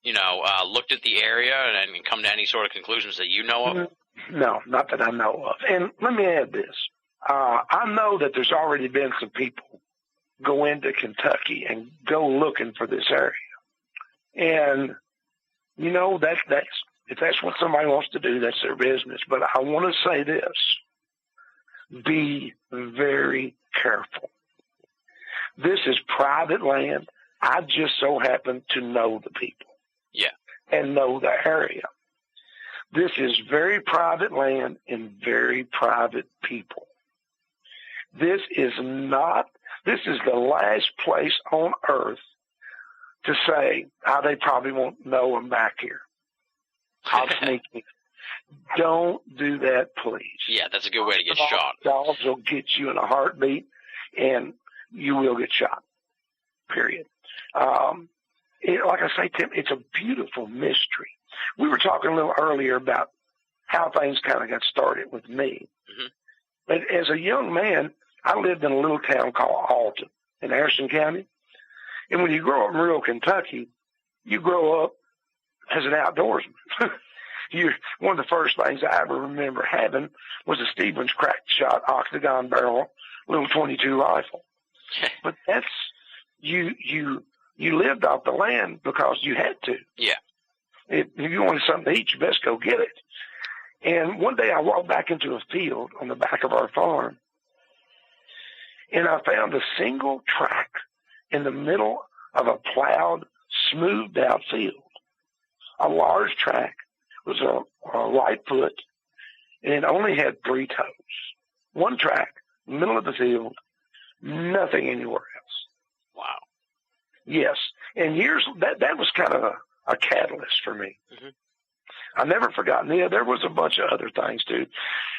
you know, looked at the area and come to any sort of conclusions that you know of? No, not that I know of. And let me add this. I know that there's already been some people go into Kentucky and go looking for this area. And, you know, that's if that's what somebody wants to do, that's their business. But I want to say this. Be very careful. This is private land. I just so happen to know the people. Yeah. And know the area. This is very private land and very private people. This is the last place on earth to say, they probably won't know I'm back here. I'll sneak in. Don't do that, please. Yeah, that's a good way to get shot. Dogs will get you in a heartbeat, and you will get shot, period. Like I say, Tim, it's a beautiful mystery. We were talking a little earlier about how things kind of got started with me. Mm-hmm. But as a young man, I lived in a little town called Alton in Harrison County. And when you grow up in rural Kentucky, you grow up as an outdoorsman. One of the first things I ever remember having was a Stevens cracked shot octagon barrel, little 22 rifle. But that's, you lived off the land because you had to. Yeah. If you wanted something to eat, you best go get it. And one day I walked back into a field on the back of our farm, and I found a single track in the middle of a plowed, smoothed out field. A large track. Was a right foot, and it only had 3 toes. One track, middle of the field, nothing anywhere else. Wow. Yes, and that was kind of a catalyst for me. Mm-hmm. I never forgotten. Yeah, there was a bunch of other things too.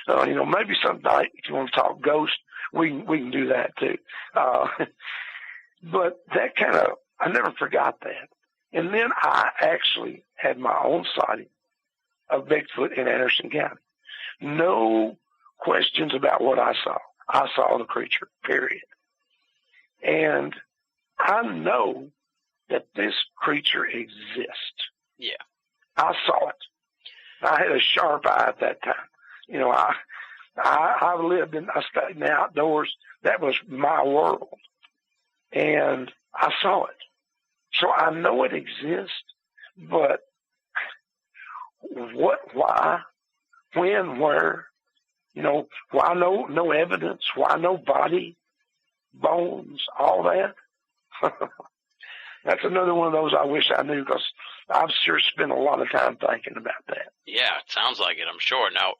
You know, maybe sometime if you want to talk ghosts, we can do that too. But that kind of, I never forgot that. And then I actually had my own sighting of Bigfoot in Anderson County. No questions about what I saw. I saw the creature, period. And I know that this creature exists. Yeah. I saw it. I had a sharp eye at that time. You know, I stayed in the outdoors. That was my world. And I saw it. So I know it exists, but what, why, when, where, Why no evidence? Why no body, bones, all that? That's another one of those I wish I knew, because I've sure spent a lot of time thinking about that. Yeah, it sounds like it, I'm sure. Now,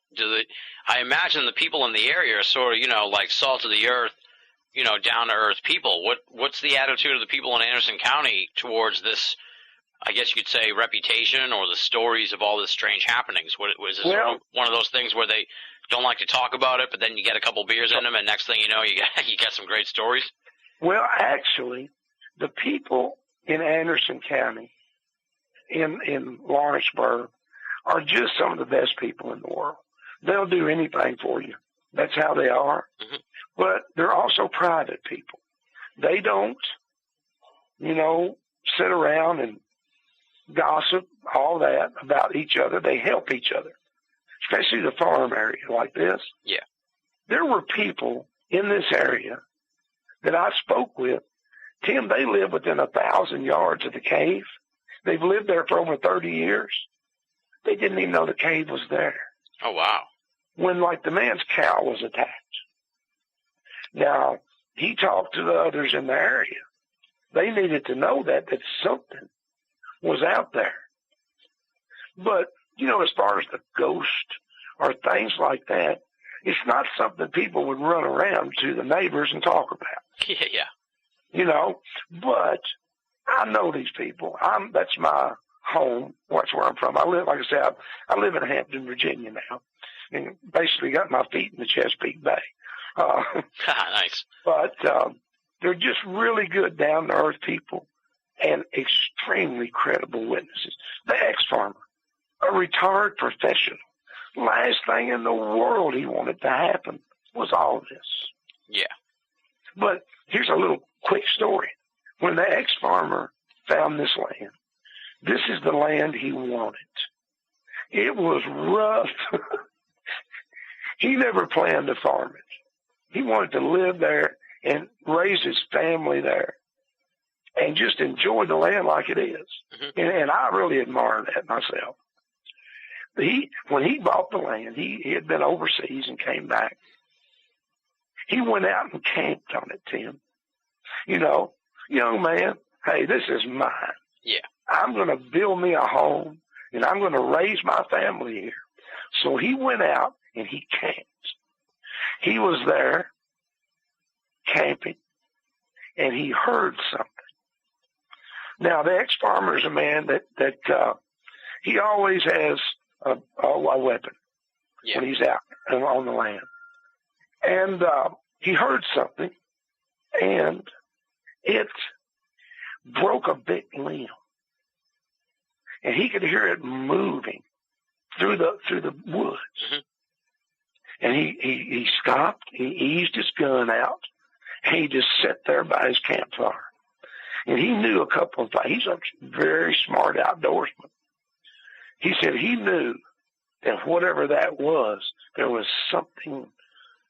I imagine the people in the area are sort of, like salt of the earth, down to earth people. What's the attitude of the people in Anderson County towards this, I guess you'd say, reputation or the stories of all this strange happenings? Was this sort of one of those things where they don't like to talk about it, but then you get a couple beers in them, and next thing you know, you get some great stories? Well, actually, the people in Anderson County, in Lawrenceburg, are just some of the best people in the world. They'll do anything for you. That's how they are. Mm-hmm. But they're also private people. They don't, sit around and gossip, all that, about each other. They help each other, especially the farm area like this. Yeah. There were people in this area that I spoke with. Tim, they live within 1,000 yards of the cave. They've lived there for over 30 years. They didn't even know the cave was there. Oh, wow. When, the man's cow was attacked. Now, he talked to the others in the area. They needed to know that something was out there. But, as far as the ghost or things like that, it's not something people would run around to the neighbors and talk about. Yeah. But I know these people. That's my home. That's where I'm from. I live in Hampton, Virginia now, and basically got my feet in the Chesapeake Bay. Nice. But they're just really good, down-to-earth people and extremely credible witnesses. The ex-farmer, a retired professional. Last thing in the world he wanted to happen was all this. Yeah. But here's a little quick story. When the ex-farmer found this land, this is the land he wanted. It was rough. He never planned to farm it. He wanted to live there and raise his family there and just enjoy the land like it is. Mm-hmm. And I really admire that myself. When he bought the land, he had been overseas and came back. He went out and camped on it, Tim. Young man, hey, this is mine. Yeah. I'm going to build me a home, and I'm going to raise my family here. So he went out and he camped. He was there camping, and he heard something. Now, the ex-farmer is a man that he always has a weapon when he's out on the land. And he heard something, and it broke a big limb. And he could hear it moving through the woods. Mm-hmm. And he stopped, he eased his gun out, and he just sat there by his campfire. And he knew a couple of things. He's a very smart outdoorsman. He said he knew that whatever that was, there was something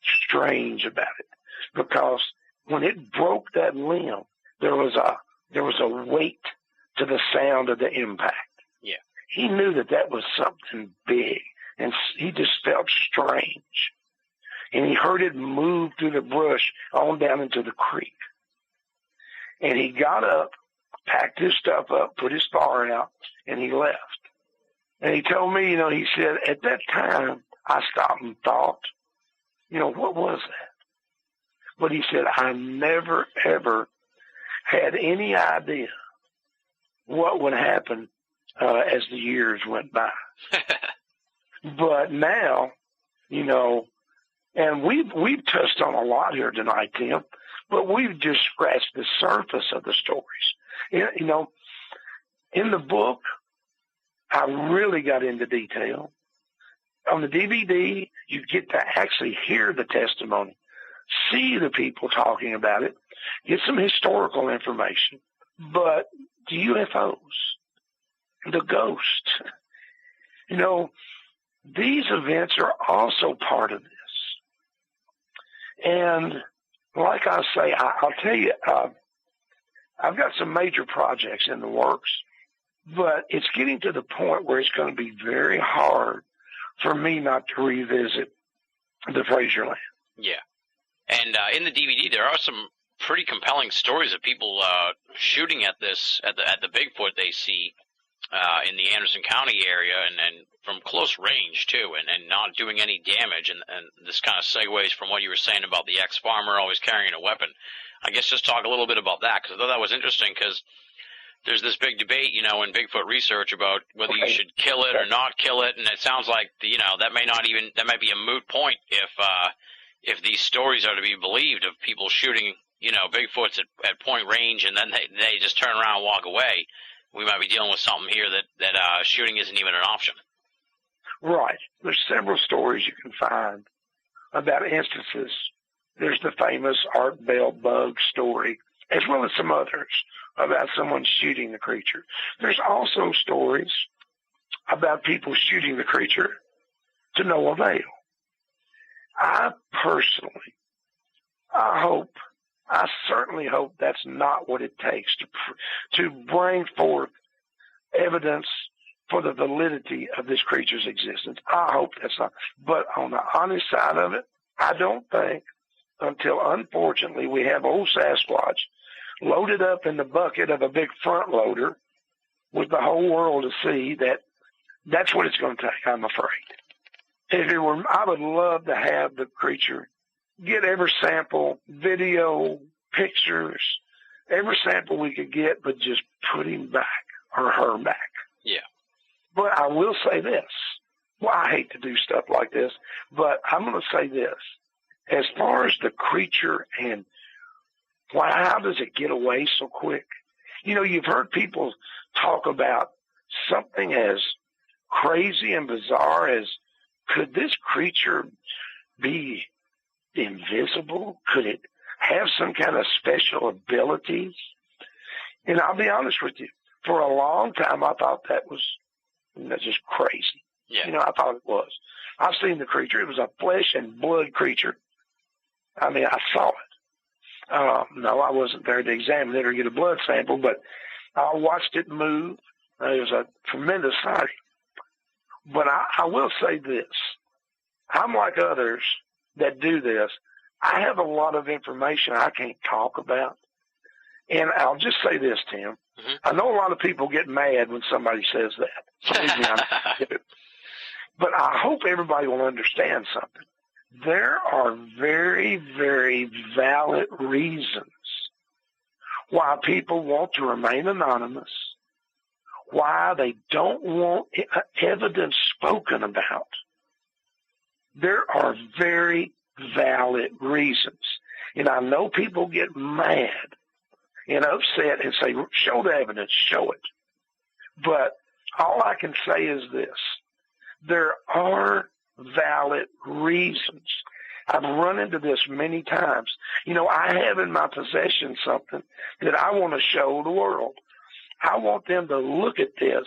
strange about it. Because when it broke that limb, there was a weight to the sound of the impact. Yeah. He knew that was something big, and he just felt strange. And he heard it move through the brush on down into the creek. And he got up, packed his stuff up, put his fire out, and he left. And he told me, he said, at that time, I stopped and thought, what was that? But he said, I never, ever had any idea what would happen as the years went by. But now, and we've touched on a lot here tonight, Tim, but we've just scratched the surface of the stories. In the book, I really got into detail. On the DVD, you get to actually hear the testimony, see the people talking about it, get some historical information. But the UFOs, the ghosts, these events are also part of this. And like I say, I'll tell you, I've got some major projects in the works, but it's getting to the point where it's going to be very hard for me not to revisit the Frazier Land. Yeah. And in the DVD, there are some pretty compelling stories of people shooting at the Bigfoot they see in the Anderson County area, and from close range too, and not doing any damage. And this kind of segues from what you were saying about the ex-farmer always carrying a weapon. I guess just talk a little bit about that, because I thought that was interesting, because there's this big debate, in Bigfoot research about whether you should kill it or not kill it, and it sounds like, that might be a moot point if these stories are to be believed, of people shooting, Bigfoots at point range, and then they just turn around and walk away. We might be dealing with something here that shooting isn't even an option. Right. There's several stories you can find about instances. There's the famous Art Bell bug story, as well as some others about someone shooting the creature. There's also stories about people shooting the creature to no avail. I certainly hope that's not what it takes to bring forth evidence for the validity of this creature's existence. I hope that's not. But on the honest side of it, I don't think until, unfortunately, we have old Sasquatch loaded up in the bucket of a big front loader with the whole world to see, that's what it's going to take, I'm afraid. If it were, I would love to have the creature get every sample, video, pictures, every sample we could get, but just put him back or her back. Yeah. But I will say this. Well, I hate to do stuff like this, but I'm going to say this. As far as the creature and how does it get away so quick? You've heard people talk about something as crazy and bizarre as, could this creature be invisible? Could it have some kind of special abilities? And I'll be honest with you, for a long time I thought that was just crazy. Yeah. I thought it was. I've seen the creature. It was a flesh and blood creature. I mean, I saw it. No, I wasn't there to examine it or get a blood sample, but I watched it move. It was a tremendous sighting. But I will say this. I'm like others that do this. I have a lot of information I can't talk about. And I'll just say this, Tim. Mm-hmm. I know a lot of people get mad when somebody says that. Believe me, I do. But I hope everybody will understand something. There are very, very valid reasons why people want to remain anonymous, why they don't want evidence spoken about. There are very valid reasons. And I know people get mad and upset and say, show the evidence, show it. But all I can say is this. There are valid reasons. I've run into this many times. I have in my possession something that I want to show the world. I want them to look at this,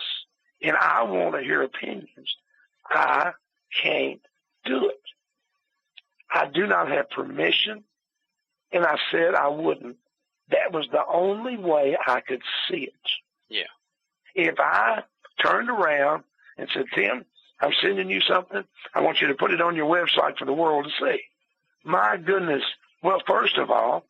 and I want to hear opinions. I can't do it. I do not have permission, and I said I wouldn't. That was the only way I could see it. Yeah. If I turned around and said, Tim, I'm sending you something. I want you to put it on your website for the world to see. My goodness. Well, first of all,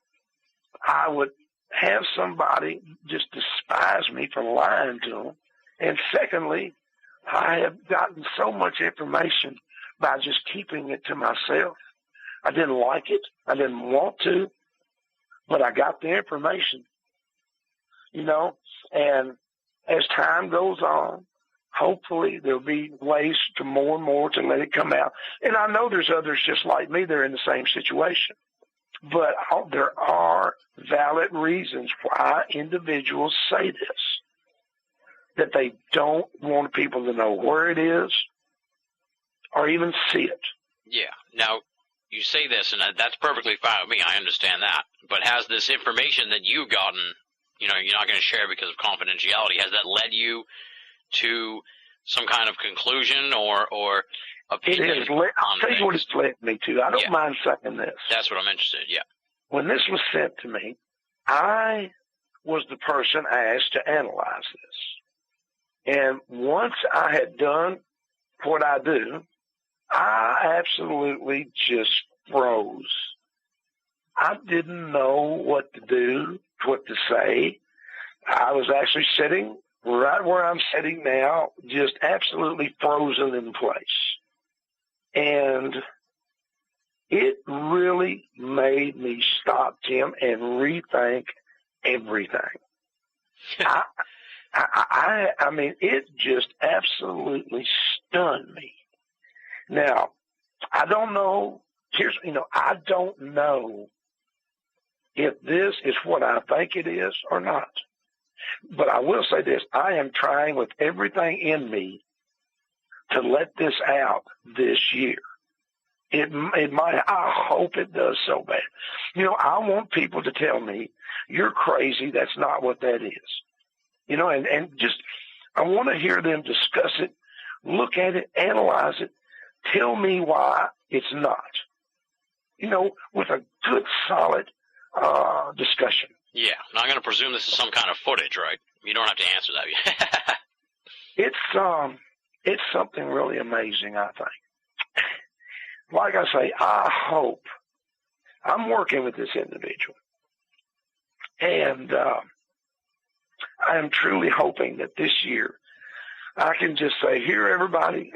I would have somebody just despise me for lying to them. And secondly, I have gotten so much information by just keeping it to myself. I didn't like it. I didn't want to, but I got the information, and as time goes on, hopefully there'll be ways to more and more to let it come out. And I know there's others just like me. They're in the same situation. But there are valid reasons why individuals say this, that they don't want people to know where it is or even see it. Yeah. Now, you say this, and that's perfectly fine with me. I understand that. But has this information that you've gotten, you're not going to share because of confidentiality, has that led you to some kind of conclusion or opinion? I'll tell you what it's led me to. I don't mind saying this. That's what I'm interested in, yeah. When this was sent to me, I was the person asked to analyze this. And once I had done what I do, I absolutely just froze. I didn't know what to do, what to say. I was actually sitting right where I'm sitting now, just absolutely frozen in place. And it really made me stop, Tim, and rethink everything. I mean, it just absolutely stunned me. Now, I don't know. I don't know if this is what I think it is or not. But I will say this: I am trying with everything in me to let this out this year. It might. I hope it does so bad. I want people to tell me, "You're crazy. That's not what that is." And just I want to hear them discuss it, look at it, analyze it, tell me why it's not. With a good, solid discussion. Yeah, I'm going to presume this is some kind of footage, right? You don't have to answer that. It's something really amazing, I think. Like I say, I hope I'm working with this individual, and I am truly hoping that this year I can just say, "Here, everybody,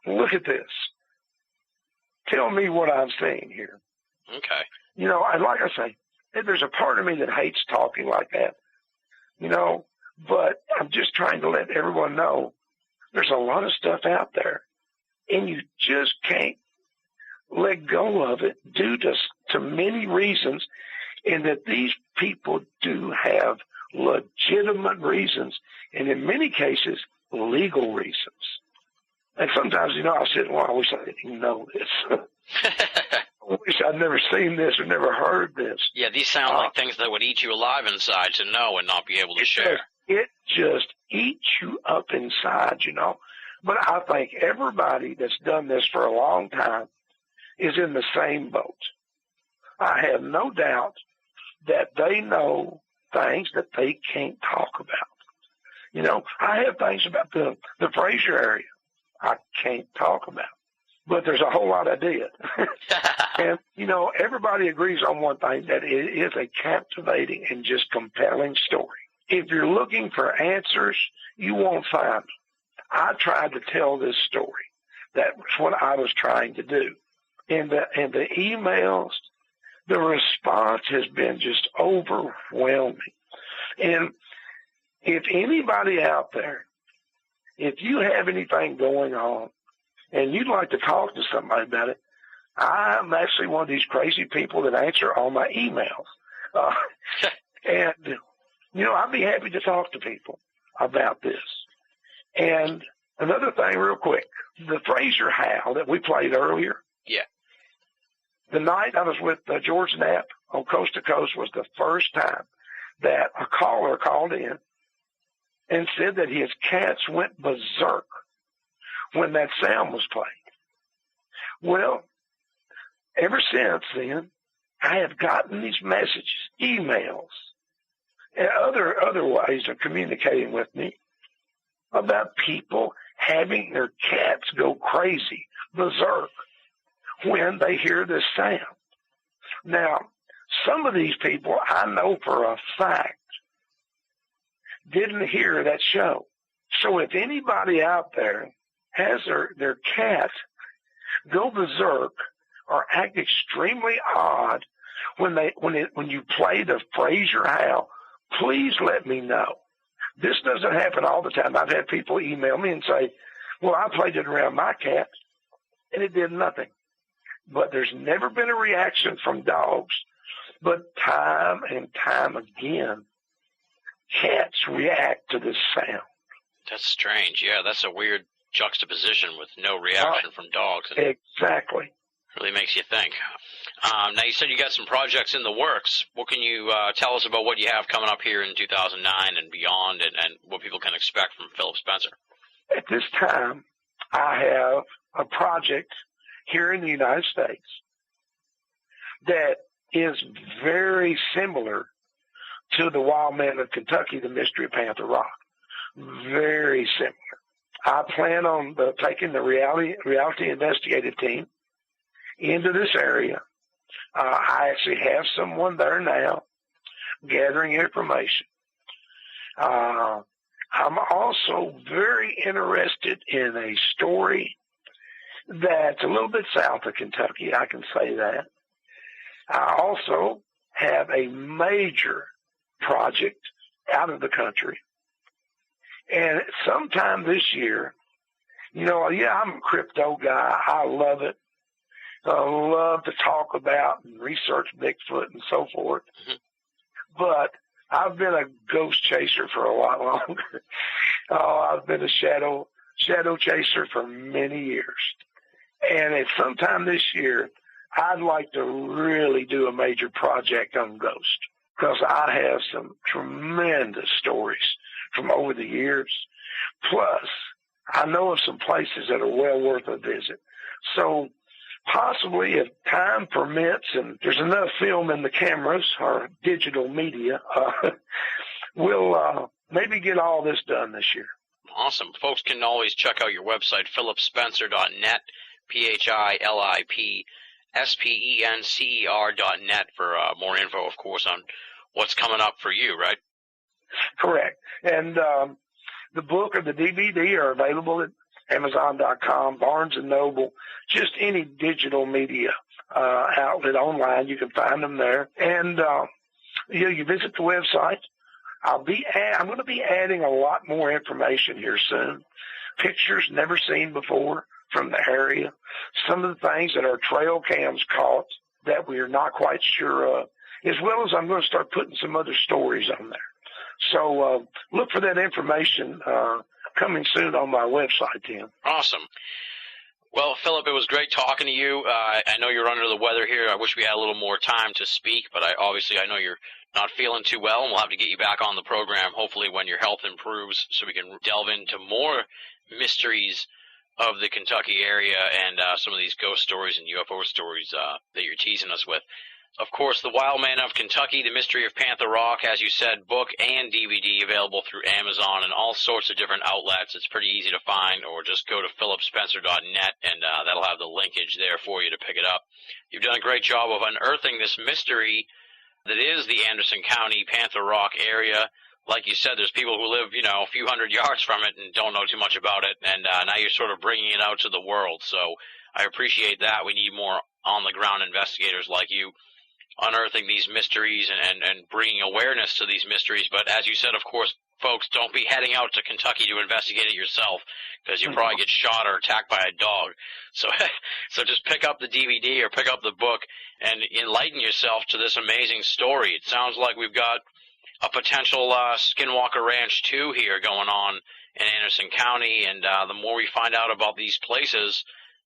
look at this. Tell me what I'm saying here." Okay. And like I say, there's a part of me that hates talking like that, but I'm just trying to let everyone know there's a lot of stuff out there, and you just can't let go of it due to many reasons, and that these people do have legitimate reasons, and in many cases, legal reasons. And sometimes, I sit, I wish I didn't know this. I wish I'd never seen this or never heard this. Yeah, these sound like things that would eat you alive inside to know and not be able to share. It just eats you up inside, But I think everybody that's done this for a long time is in the same boat. I have no doubt that they know things that they can't talk about. I have things about the Frazier area I can't talk about. But there's a whole lot I did. And, everybody agrees on one thing, that it is a captivating and just compelling story. If you're looking for answers, you won't find them. I tried to tell this story. That was what I was trying to do. And the emails, the response has been just overwhelming. And if anybody out there, if you have anything going on, and you'd like to talk to somebody about it, I'm actually one of these crazy people that answer all my emails. And, I'd be happy to talk to people about this. And another thing real quick, the Frazier Howl that we played earlier. Yeah. The night I was with George Knapp on Coast to Coast was the first time that a caller called in and said that his cats went berserk when that sound was played. Well, ever since then, I have gotten these messages, emails, and other ways of communicating with me about people having their cats go crazy, berserk, when they hear this sound. Now, some of these people I know for a fact didn't hear that show. So if anybody out there has their cat go berserk or act extremely odd when you play the Frazier Howl, please let me know. This doesn't happen all the time. I've had people email me and say, "Well, I played it around my cat and it did nothing." But there's never been a reaction from dogs. But time and time again, cats react to this sound. That's strange. Yeah, that's a weird juxtaposition with no reaction from dogs. Exactly. Really makes you think. Now, you said you got some projects in the works. What can you tell us about what you have coming up here in 2009 and beyond, and what people can expect from Philip Spencer? At this time, I have a project here in the United States that is very similar to the Wild Man of Kentucky, the Mystery of Panther Rock. Very similar. I plan on taking the reality investigative team into this area. I actually have someone there now gathering information. I'm also very interested in a story that's a little bit south of Kentucky, I can say that. I also have a major project out of the country. And sometime this year, I'm a crypto guy. I love it. I love to talk about and research Bigfoot and so forth. Mm-hmm. But I've been a ghost chaser for a lot longer. I've been a shadow chaser for many years. And at sometime this year, I'd like to really do a major project on ghosts, because I have some tremendous stories from over the years. Plus, I know of some places that are well worth a visit. So possibly, if time permits and there's enough film in the cameras or digital media, we'll maybe get all this done this year. Awesome. Folks can always check out your website, philipspencer.net, philipspencer.net for more info, of course, on what's coming up for you, right? Correct. And the book or the DVD are available at Amazon.com, Barnes & Noble, just any digital media outlet online. You can find them there. And you visit the website. I'm going to be adding a lot more information here soon. Pictures never seen before from the area. Some of the things that our trail cams caught that we are not quite sure of, as well as I'm going to start putting some other stories on there. So look for that information coming soon on my website, Tim. Awesome. Well, Philip, it was great talking to you. I know you're under the weather here. I wish we had a little more time to speak, but I know you're not feeling too well, and we'll have to get you back on the program, hopefully when your health improves, so we can delve into more mysteries of the Kentucky area and some of these ghost stories and UFO stories that you're teasing us with. Of course, The Wild Man of Kentucky, The Mystery of Panther Rock, as you said, book and DVD available through Amazon and all sorts of different outlets. It's pretty easy to find, or just go to philipspencer.net, and that'll have the linkage there for you to pick it up. You've done a great job of unearthing this mystery that is the Anderson County Panther Rock area. Like you said, there's people who live, a few hundred yards from it and don't know too much about it, and now you're sort of bringing it out to the world. So I appreciate that. We need more on-the-ground investigators like you unearthing these mysteries and bringing awareness to these mysteries. But as you said, of course, folks, don't be heading out to Kentucky to investigate it yourself, because you'll probably get shot or attacked by a dog. So just pick up the DVD or pick up the book and enlighten yourself to this amazing story. It sounds like we've got a potential Skinwalker Ranch 2 here going on in Anderson County, and the more we find out about these places,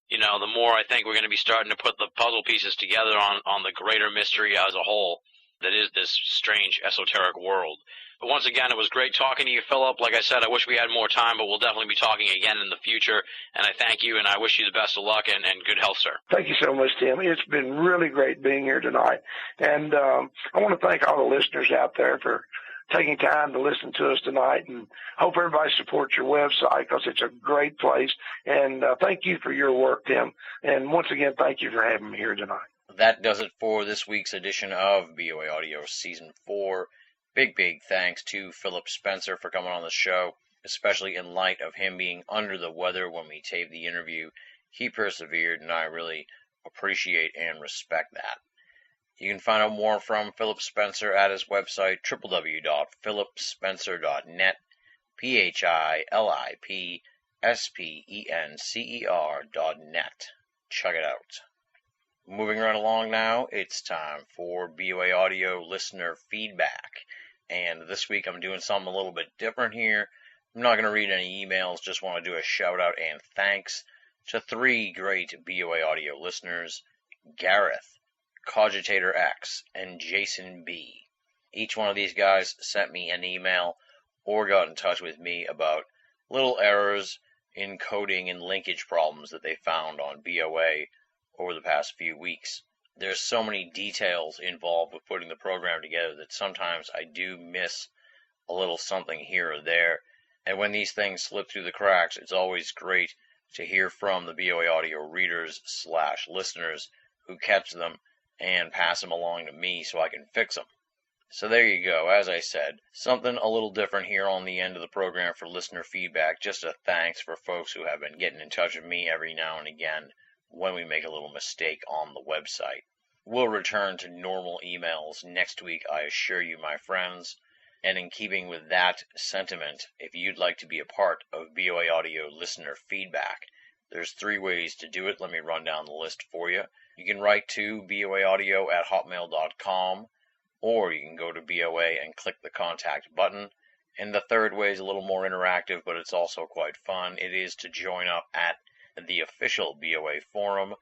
the more I think we're going to be starting to put the puzzle pieces together on the greater mystery as a whole that is this strange esoteric world. But once again, it was great talking to you, Philip. Like I said, I wish we had more time, but we'll definitely be talking again in the future. And I thank you, and I wish you the best of luck and good health, sir. Thank you so much, Tim. It's been really great being here tonight. And I want to thank all the listeners out there for taking time to listen to us tonight, and hope everybody supports your website, because it's a great place. And thank you for your work, Tim. And once again, thank you for having me here tonight. That does it for this week's edition of BOA Audio Season 4. Big thanks to Philip Spencer for coming on the show, especially in light of him being under the weather when we taped the interview. He persevered, and I really appreciate and respect that. You can find out more from Philip Spencer at his website, www.philipspencer.net, philipspencer.net. Check it out. Moving right along now, it's time for BOA Audio listener feedback. And this week I'm doing something a little bit different here. I'm not going to read any emails, just want to do a shout out and thanks to 3 great BOA Audio listeners, Gareth, Cogitator X, and Jason B. Each one of these guys sent me an email or got in touch with me about little errors in coding and linkage problems that they found on BOA over the past few weeks. There's so many details involved with putting the program together that sometimes I do miss a little something here or there, And when these things slip through the cracks, it's always great to hear from the BOA audio readers/listeners who catch them and pass them along to me so I can fix them. So there you go. As I said, something a little different here on the end of the program for listener feedback. Just a thanks for folks who have been getting in touch with me every now and again when we make a little mistake on the website. We'll return to normal emails next week, I assure you, my friends. And in keeping with that sentiment, if you'd like to be a part of BOA Audio listener feedback, there's 3 ways to do it. Let me run down the list for you. You can write to boaaudio@hotmail.com, or you can go to BOA and click the contact button. And the third way is a little more interactive, but it's also quite fun. It is to join up at the official BOA forum,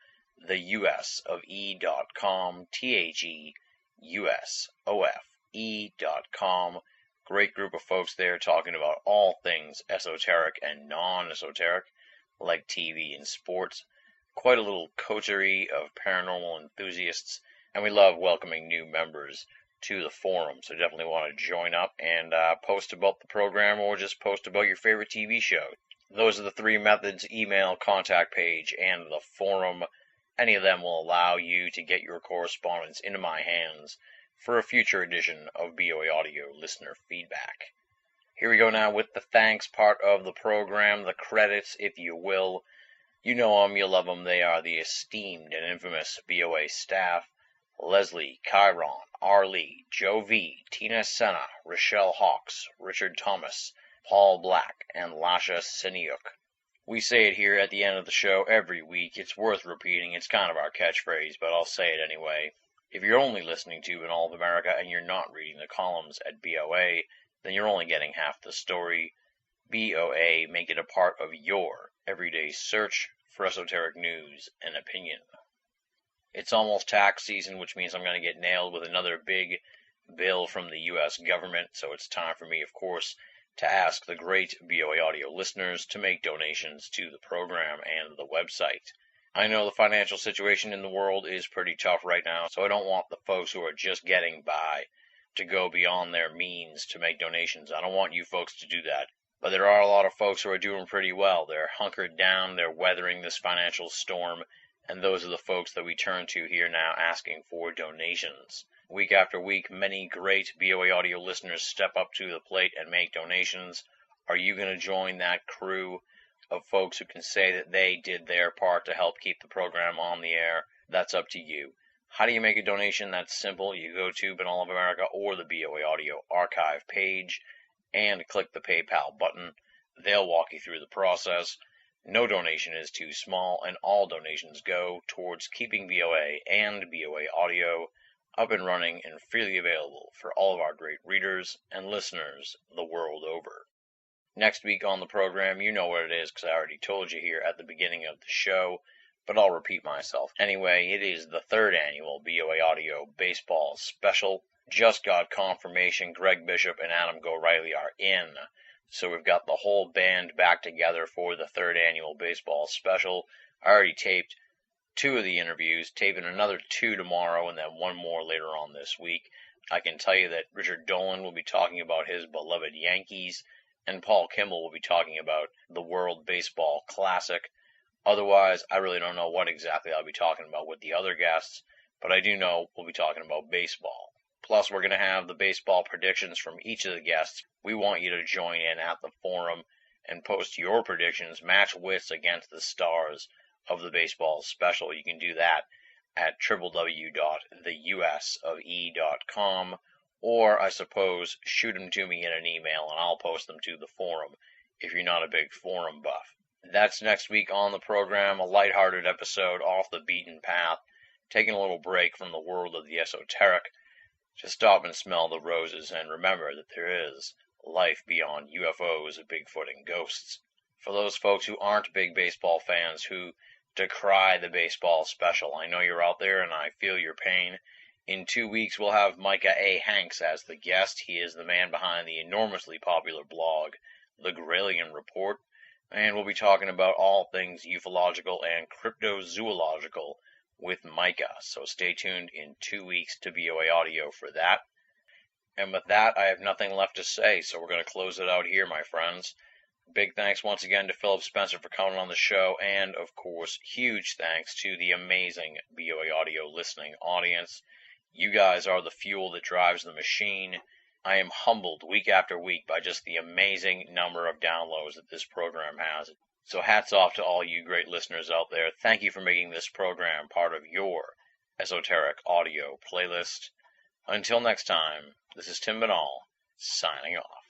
theusofe.com, theusofe.com. Great group of folks there talking about all things esoteric and non-esoteric, like TV and sports. Quite a little coterie of paranormal enthusiasts, and we love welcoming new members to the forum, so definitely want to join up and post about the program or just post about your favorite TV show. Those are the 3 methods: email, contact page, and the forum. Any of them will allow you to get your correspondence into my hands for a future edition of BOA Audio listener feedback. Here we go now with the thanks part of the program, the credits, if you will. You know them, you love them. They are the esteemed and infamous BOA staff: Leslie, Chiron, R. Lee, Joe V, Tina Senna, Rochelle Hawks, Richard Thomas, Paul Black, and Lasha Siniuk. We say it here at the end of the show every week. It's worth repeating. It's kind of our catchphrase, but I'll say it anyway. If you're only listening to In All of America and you're not reading the columns at BOA, then you're only getting half the story. BOA make it a part of your everyday search for esoteric news and opinion. It's almost tax season, which means I'm going to get nailed with another big bill from the U.S. government, so it's time for me, of course, to ask the great BOA Audio listeners to make donations to the program and the website. I know the financial situation in the world is pretty tough right now, so I don't want the folks who are just getting by to go beyond their means to make donations. I don't want you folks to do that. But there are a lot of folks who are doing pretty well. They're hunkered down, they're weathering this financial storm, and those are the folks that we turn to here now asking for donations. Week after week, many great BOA Audio listeners step up to the plate and make donations. Are you going to join that crew of folks who can say that they did their part to help keep the program on the air? That's up to you. How do you make a donation? That's simple. You go to Banal of America or the BOA Audio archive page and click the PayPal button. They'll walk you through the process. No donation is too small, and all donations go towards keeping BOA and BOA Audio up and running and freely available for all of our great readers and listeners the world over. Next week on the program, you know what it is because I already told you here at the beginning of the show, but I'll repeat myself. Anyway, it is the 3rd annual BOA Audio Baseball Special. Just got confirmation Greg Bishop and Adam Go-Riley are in. So we've got the whole band back together for the 3rd annual baseball special. I already taped 2 of the interviews, taping another 2 tomorrow, and then 1 more later on this week. I can tell you that Richard Dolan will be talking about his beloved Yankees, and Paul Kimball will be talking about the World Baseball Classic. Otherwise, I really don't know what exactly I'll be talking about with the other guests, but I do know we'll be talking about baseball. Plus, we're going to have the baseball predictions from each of the guests. We want you to join in at the forum and post your predictions, match wits against the stars of the baseball special. You can do that at www.theusofe.com, or I suppose shoot them to me in an email and I'll post them to the forum if you're not a big forum buff. That's next week on the program, a lighthearted episode off the beaten path, taking a little break from the world of the esoteric to stop and smell the roses and remember that there is life beyond UFOs, Bigfoot, and ghosts. For those folks who aren't big baseball fans, who decry the baseball special, I know you're out there and I feel your pain. In 2 weeks, we'll have Micah A. Hanks as the guest. He is the man behind the enormously popular blog, The Grailian Report, and we'll be talking about all things ufological and cryptozoological with Micah. So stay tuned in 2 weeks to BOA Audio for that. And with that, I have nothing left to say, so we're going to close it out here, my friends. Big thanks once again to Philip Spencer for coming on the show, and of course, huge thanks to the amazing BOA Audio listening audience. You guys are the fuel that drives the machine. I am humbled week after week by just the amazing number of downloads that this program has. So hats off to all you great listeners out there. Thank you for making this program part of your esoteric audio playlist. Until next time, this is Tim Binnall, signing off.